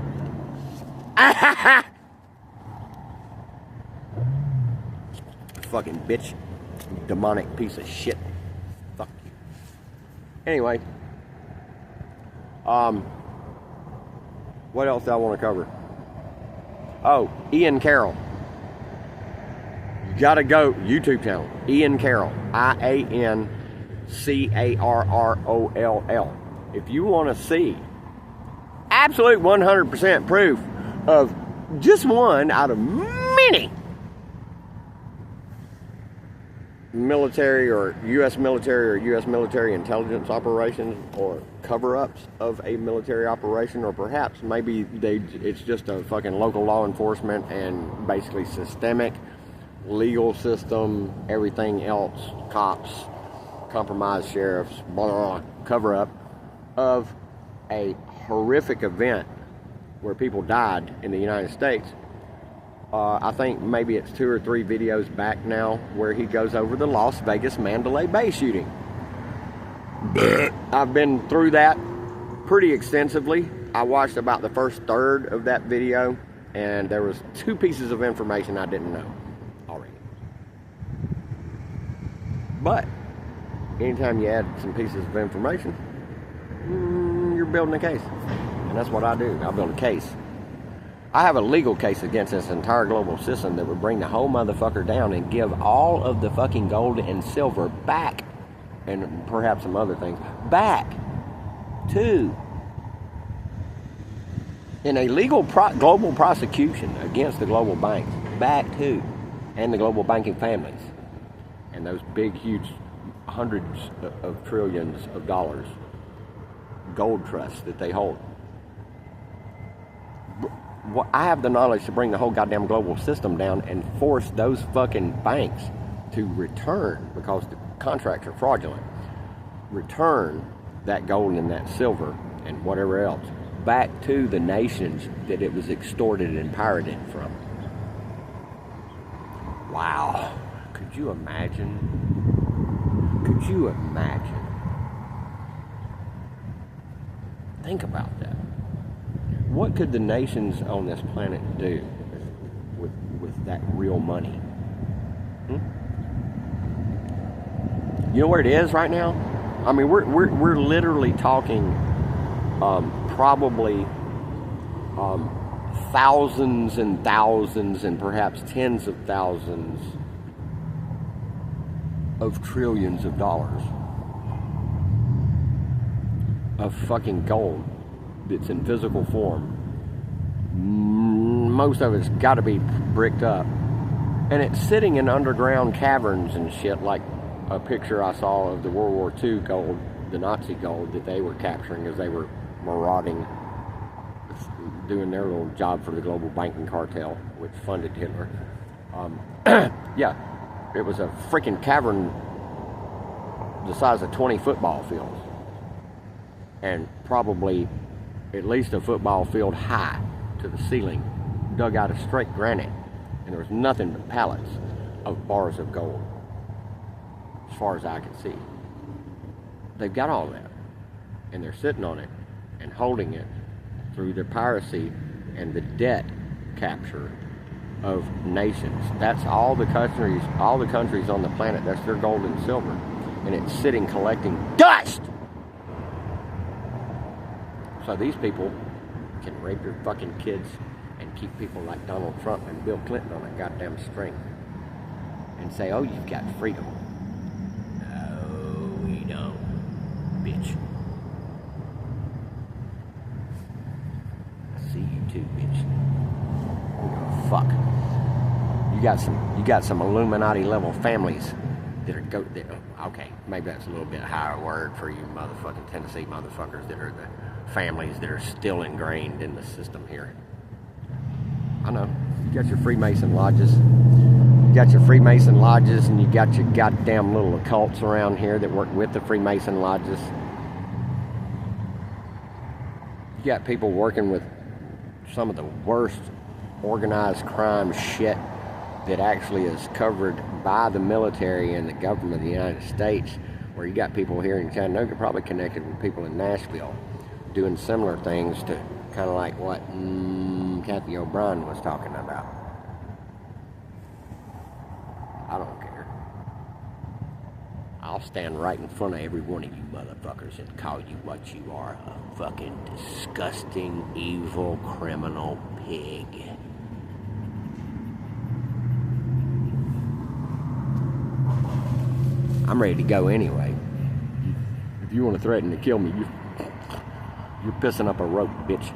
Fucking bitch. Demonic piece of shit. Fuck you. Anyway. What else do I want to cover? Oh, Ian Carroll. You gotta go. YouTube channel. Ian Carroll. IANCARROLL. If you want to see absolute 100% proof of just one out of many military or U.S. military intelligence operations or cover-ups of a military operation, or perhaps maybe it's just a fucking local law enforcement and basically systemic legal system, everything else, cops, compromised sheriffs, blah, blah, blah, cover-up of a horrific event where people died in the United States. I think maybe it's 2 or 3 videos back now where he goes over the Las Vegas Mandalay Bay shooting. I've been through that pretty extensively. I watched about the first third of that video, and there was 2 pieces of information I didn't know already. But anytime you add some pieces of information, you're building a case. And that's what I do. I build a case. I have a legal case against this entire global system that would bring the whole motherfucker down and give all of the fucking gold and silver back, and perhaps some other things, back to, in a legal global prosecution against the global banks, back to, and the global banking families, and those big, huge, hundreds of trillions of dollars gold trusts that they hold. I have the knowledge to bring the whole goddamn global system down and force those fucking banks to return, because the contracts are fraudulent, return that gold and that silver and whatever else back to the nations that it was extorted and pirated from. Wow. Could you imagine? Could you imagine? Think about that. What could the nations on this planet do with that real money? You know where it is right now? I mean, we're literally talking probably thousands and thousands and perhaps tens of thousands of trillions of dollars of fucking gold that's in physical form. Most of it's got to be bricked up, and it's sitting in underground caverns and shit, like a picture I saw of the World War II gold, the Nazi gold that they were capturing as they were marauding doing their little job for the global banking cartel, which funded Hitler. Yeah, it was a freaking cavern the size of 20 football fields, and probably at least a football field high to the ceiling, dug out of straight granite, and there was nothing but pallets of bars of gold, as far as I could see. They've got all that, and they're sitting on it and holding it through the piracy and the debt capture of nations. That's all the countries on the planet. That's their gold and silver, and it's sitting collecting dust. So these people can rape your fucking kids and keep people like Donald Trump and Bill Clinton on a goddamn string and say, "Oh, you've got freedom." No, we don't, bitch. I see you too, bitch. Oh, fuck. You got some Illuminati level families that are okay, maybe that's a little bit higher word for you motherfucking Tennessee motherfuckers that are the families that are still ingrained in the system here. I know. You got your Freemason lodges. You got your Freemason lodges, and you got your goddamn little occults around here that work with the Freemason lodges. You got people working with some of the worst organized crime shit that actually is covered by the military and the government of the United States, where you got people here in Chattanooga probably connected with people in Nashville doing similar things to kind of like what Kathy O'Brien was talking about. I don't care. I'll stand right in front of every one of you motherfuckers and call you what you are, a fucking disgusting, evil, criminal pig. I'm ready to go anyway. If you want to threaten to kill me, you're pissing up a rope, bitch.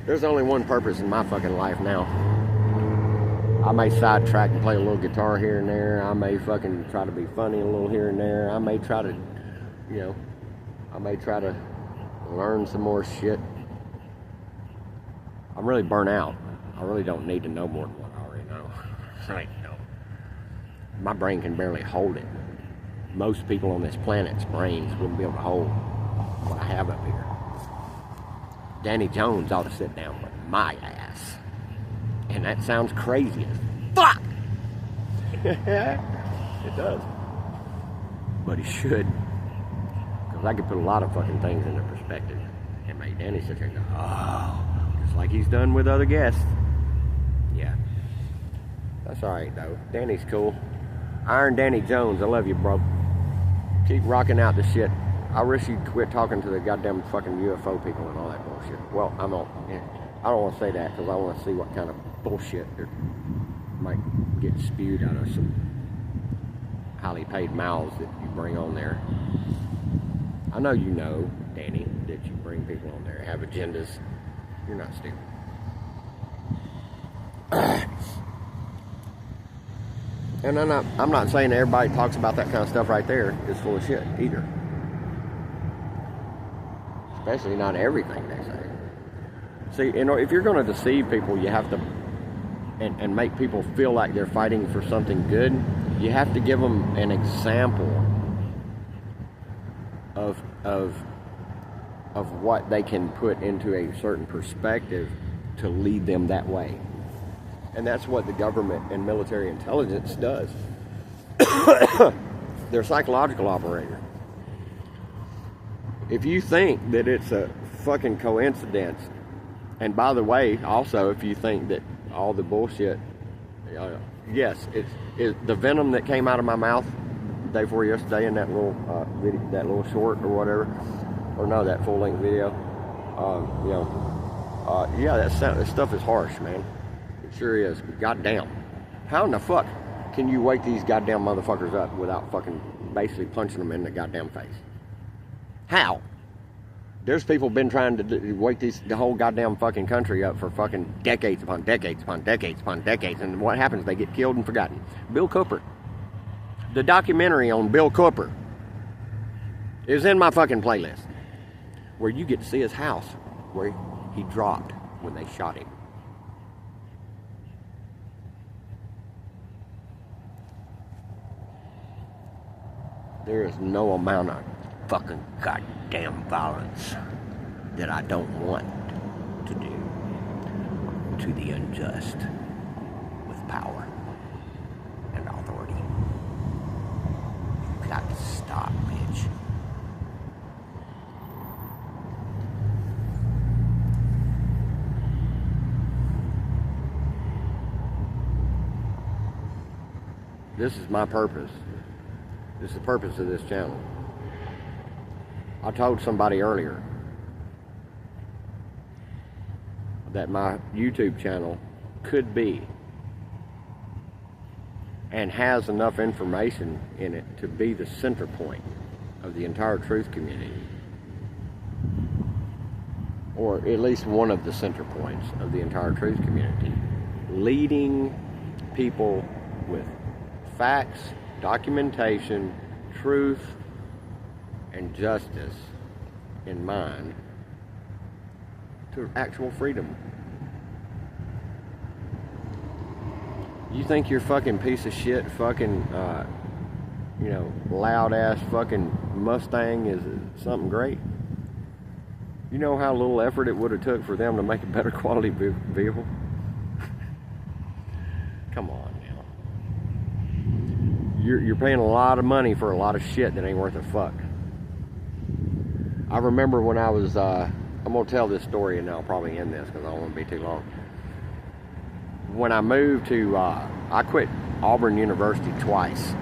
There's only one purpose in my fucking life now. I may sidetrack and play a little guitar here and there. I may fucking try to be funny a little here and there. I may try to, learn some more shit. I'm really burnt out. I really don't need to know more than what I already know. Right? No. My brain can barely hold it. Most people on this planet's brains wouldn't be able to hold what I have up here. Danny Jones ought to sit down with my ass. And that sounds crazy as fuck! It does. But he should. Because I could put a lot of fucking things into perspective and make Danny sit there and go, oh, just like he's done with other guests. Yeah. That's alright though. Danny's cool. Iron Danny Jones, I love you, bro. Keep rocking out the shit. I wish you'd quit talking to the goddamn fucking UFO people and all that bullshit. Well, I don't want to say that because I want to see what kind of bullshit that might get spewed out of some highly paid mouths that you bring on there. I know you know, Danny, that you bring people on there, have agendas. You're not stupid. And I'm not saying everybody talks about that kind of stuff right there is full of shit either. Especially not everything they say. See, if you're going to deceive people, you have to, and make people feel like they're fighting for something good, you have to give them an example of what they can put into a certain perspective to lead them that way. And that's what the government and military intelligence does. They're psychological operators. If you think that it's a fucking coincidence, and by the way, also, if you think that all the bullshit, yes, it's the venom that came out of my mouth the day before yesterday in that little video, that little short or whatever, or no, that full-length video. Yeah, that stuff is harsh, man. It sure is. But goddamn, how in the fuck can you wake these goddamn motherfuckers up without fucking basically punching them in the goddamn face? How? There's people been trying to wake the whole goddamn fucking country up for fucking decades upon decades upon decades upon decades, and what happens? They get killed and forgotten. Bill Cooper. The documentary on Bill Cooper. It was in my fucking playlist. Where you get to see his house where he dropped when they shot him. There is no amount of fucking goddamn violence that I don't want to do to the unjust with power and authority. You've got to stop, bitch. This is my purpose. This is the purpose of this channel. I told somebody earlier that my YouTube channel could be and has enough information in it to be the center point of the entire truth community, or at least one of the center points of the entire truth community, leading people with facts, documentation, truth, and justice in mind to actual freedom. You think your fucking piece of shit fucking loud ass fucking Mustang is something great? You know how little effort it would have took for them to make a better quality vehicle? Come on. You're paying a lot of money for a lot of shit that ain't worth a fuck. I remember when I was, I'm going to tell this story and I'll probably end this because I don't want to be too long. When I moved to, I quit Auburn University twice.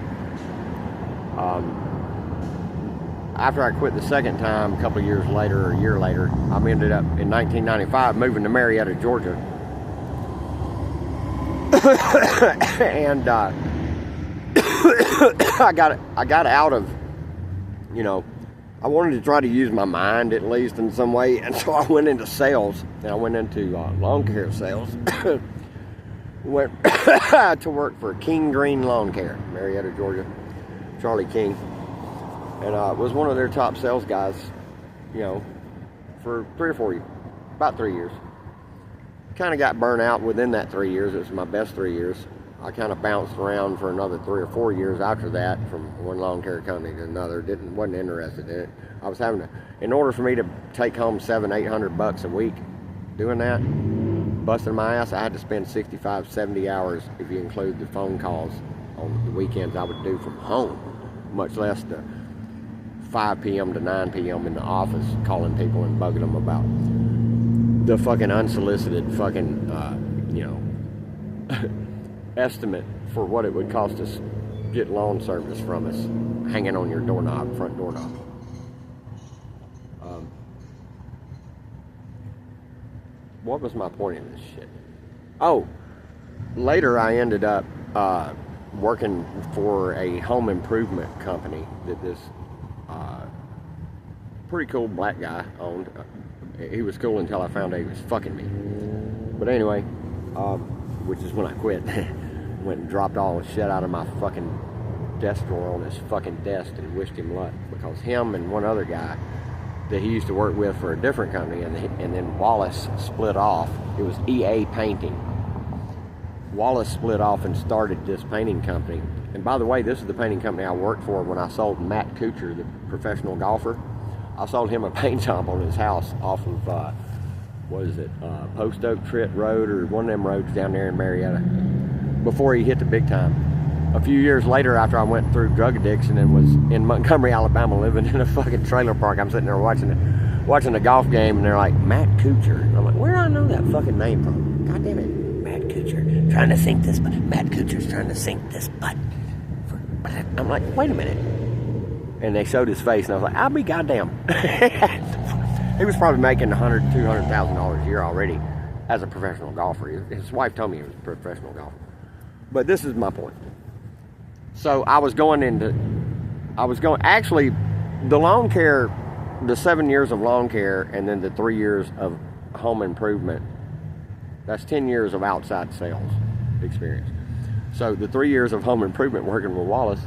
After I quit the second time, a couple of years later, or a year later, I ended up in 1995 moving to Marietta, Georgia. And, I got out of, I wanted to try to use my mind at least in some way, and so I went into sales, and I went into lawn care sales. Went to work for King Green Lawn Care, Marietta, Georgia, Charlie King, and was one of their top sales guys, for about 3 years. Kind of got burnt out within that 3 years. It was my best 3 years. I kind of bounced around for another 3 or 4 years after that, from one lawn care company to another. Wasn't interested in it. I was having to, in order for me to take home $700-800 a week doing that, busting my ass, I had to spend 65, 70 hours if you include the phone calls on the weekends I would do from home, much less the 5 p.m. to 9 p.m. in the office calling people and bugging them about the fucking unsolicited fucking, estimate for what it would cost us to get lawn service from us hanging on your doorknob, front doorknob. What was my point in this shit? Oh, later I ended up working for a home improvement company that this pretty cool black guy owned. He was cool until I found out he was fucking me. But anyway, which is when I quit. Went and dropped all the shit out of my fucking desk drawer on his fucking desk and wished him luck, because him and one other guy that he used to work with for a different company, and then Wallace split off. It was EA Painting. Wallace split off and started this painting company. And by the way, this is the painting company I worked for when I sold Matt Kuchar, the professional golfer. I sold him a paint job on his house off of Post Oak Tritt Road, or one of them roads down there in Marietta, before he hit the big time. A few years later, after I went through drug addiction and was in Montgomery, Alabama, living in a fucking trailer park, I'm sitting there watching a golf game, and they're like, Matt Kuchar. And I'm like, where do I know that fucking name from? God damn it, Matt Kuchar, trying to sink this butt. Matt Kuchar's trying to sink this butt. I'm like, wait a minute. And they showed his face, and I was like, I'll be goddamn. He was probably making $100,000, $200,000 a year already as a professional golfer. His wife told me he was a professional golfer. But this is my point. So actually, the lawn care, the 7 years of lawn care, and then the 3 years of home improvement, that's 10 years of outside sales experience. So the 3 years of home improvement working with Wallace,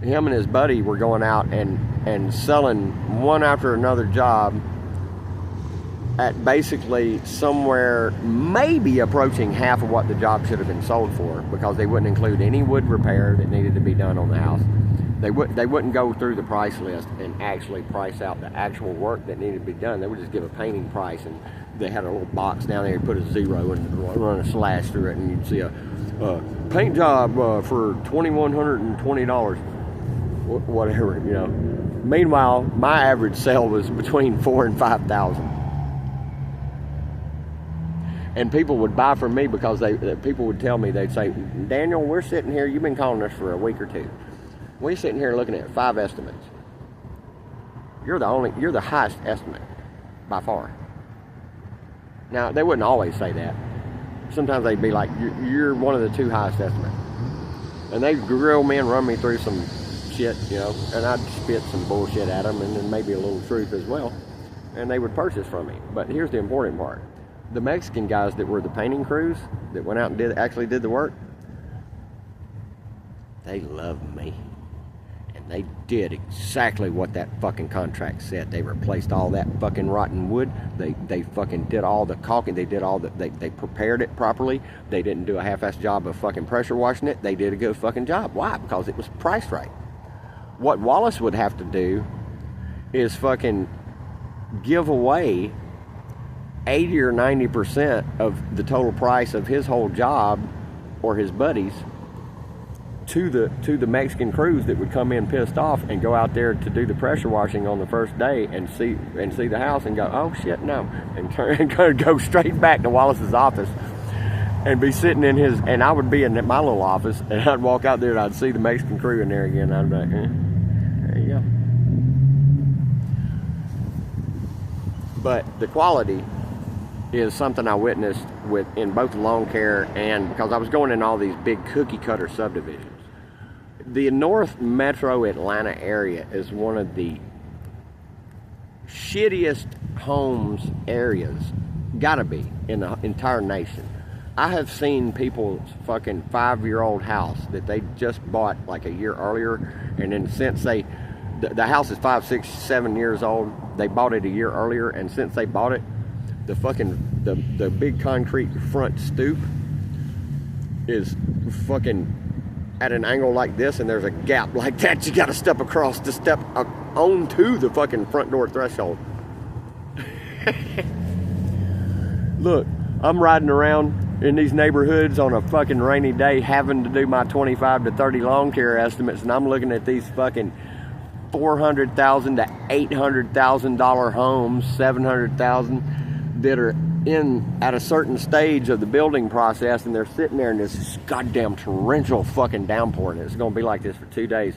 him and his buddy were going out and selling one after another job at basically somewhere maybe approaching half of what the job should have been sold for, because they wouldn't include any wood repair that needed to be done on the house. They wouldn't go through the price list and actually price out the actual work that needed to be done. They would just give a painting price, and they had a little box down there, put a zero and run a slash through it, and you'd see a paint job for $2,120, whatever, you know. Meanwhile, my average sale was between $4,000 and $5,000. And people would buy from me because people would tell me, they'd say, Daniel, we're sitting here, you've been calling us for a week or two. We're sitting here looking at 5 estimates. You're the highest estimate by far. Now, they wouldn't always say that. Sometimes they'd be like, you're one of the 2 highest estimates. And they'd grill me and run me through some shit, you know, and I'd spit some bullshit at them, and then maybe a little truth as well. And they would purchase from me. But here's the important part. The Mexican guys that were the painting crews that went out and actually did the work, they loved me. And they did exactly what that fucking contract said. They replaced all that fucking rotten wood. They fucking did all the caulking. They did all the, they prepared it properly. They didn't do a half-assed job of fucking pressure washing it. They did a good fucking job. Why? Because it was priced right. What Wallace would have to do is fucking give away 80 or 90% of the total price of his whole job, or his buddies, to the Mexican crews that would come in pissed off and go out there to do the pressure washing on the first day and see the house and go, oh shit, no, and turn and go straight back to Wallace's office and be sitting in his, and I would be in my little office, and I'd walk out there and I'd see the Mexican crew in there again. I'd be like, there you go. But the quality is something I witnessed in both lawn care, and because I was going in all these big cookie cutter subdivisions. The North Metro Atlanta area is one of the shittiest homes areas, gotta be, in the entire nation. I have seen people's fucking 5-year-old house that they just bought like a year earlier, and then since the house is 5, 6, 7 years old, they bought it a year earlier, and since they bought it, the fucking the big concrete front stoop is fucking at an angle like this, and there's a gap like that you gotta step across to step onto the fucking front door threshold. Look, I'm riding around in these neighborhoods on a fucking rainy day having to do my 25 to 30 lawn care estimates, and I'm looking at these fucking $400,000 to $800,000 homes, $700,000, that are at a certain stage of the building process, and they're sitting there in this goddamn torrential fucking downpour, and it's gonna be like this for 2 days.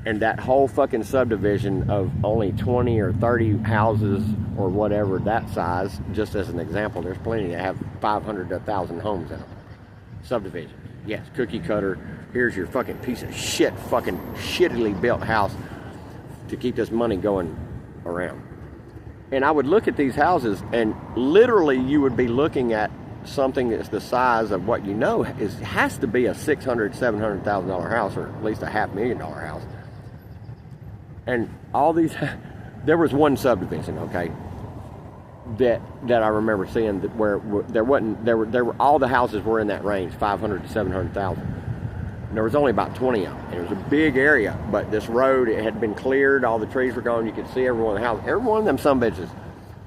And that whole fucking subdivision of only 20 or 30 houses or whatever that size, just as an example, there's plenty that have 500 to 1,000 homes in them. Subdivision, yes, cookie cutter. Here's your fucking piece of shit, fucking shittily built house to keep this money going around. And I would look at these houses, and literally you would be looking at something that's the size of what you know has to be a $600,000, $700,000 house, or at least a $500,000 house. And all these, there was one subdivision, okay, that I remember seeing that where there were all the houses were in that range, 500 to 700,000. There was only about 20 of them. And it was a big area, but this road, it had been cleared, all the trees were gone, you could see every one of the houses. Every one of them sumbitches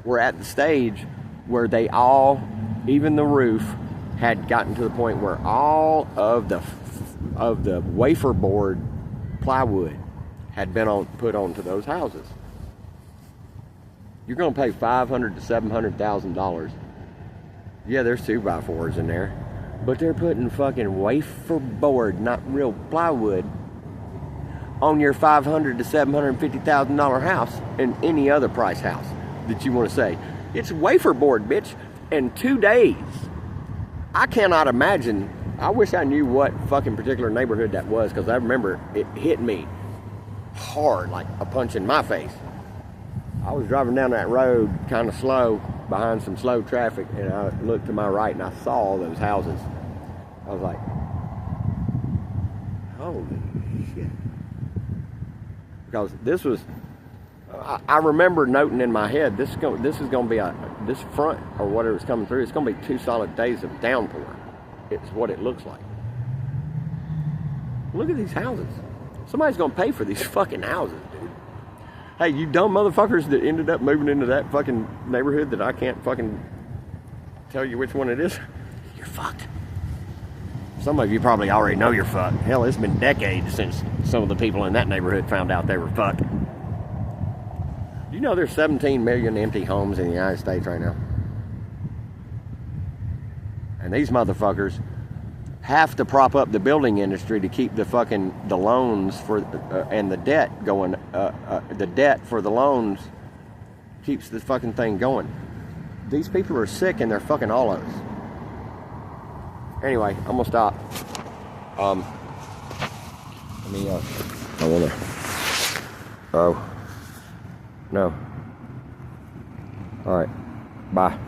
were at the stage where they all, even the roof, had gotten to the point where all of the wafer board plywood had been put onto those houses. You're going to pay $500,000 to $700,000. Yeah, there's 2x4s in there. But they're putting fucking wafer board, not real plywood, on your $500,000 to $750,000 house and any other price house that you want to say. It's wafer board, bitch, in 2 days. I cannot imagine. I wish I knew what fucking particular neighborhood that was, because I remember it hit me hard, like a punch in my face. I was driving down that road kind of slow behind some slow traffic, and I looked to my right and I saw all those houses. I was like, holy shit. because this was. I remember noting in my head, this is going to be this front or whatever is coming through. It's going to be 2 solid days of downpour. It's what it looks like. Look at these houses. Somebody's going to pay for these fucking houses, dude. Hey, you dumb motherfuckers that ended up moving into that fucking neighborhood that I can't fucking tell you which one it is. You're fucked. Some of you probably already know you're fucked. Hell, it's been decades since some of the people in that neighborhood found out they were fucked. You know there's 17 million empty homes in the United States right now. And these motherfuckers have to prop up the building industry to keep the loans for and the debt going. The debt for the loans keeps the fucking thing going. These people are sick and they're fucking all of us. Anyway, I'm gonna stop. Let me. I wanna. Oh. No. All right. Bye.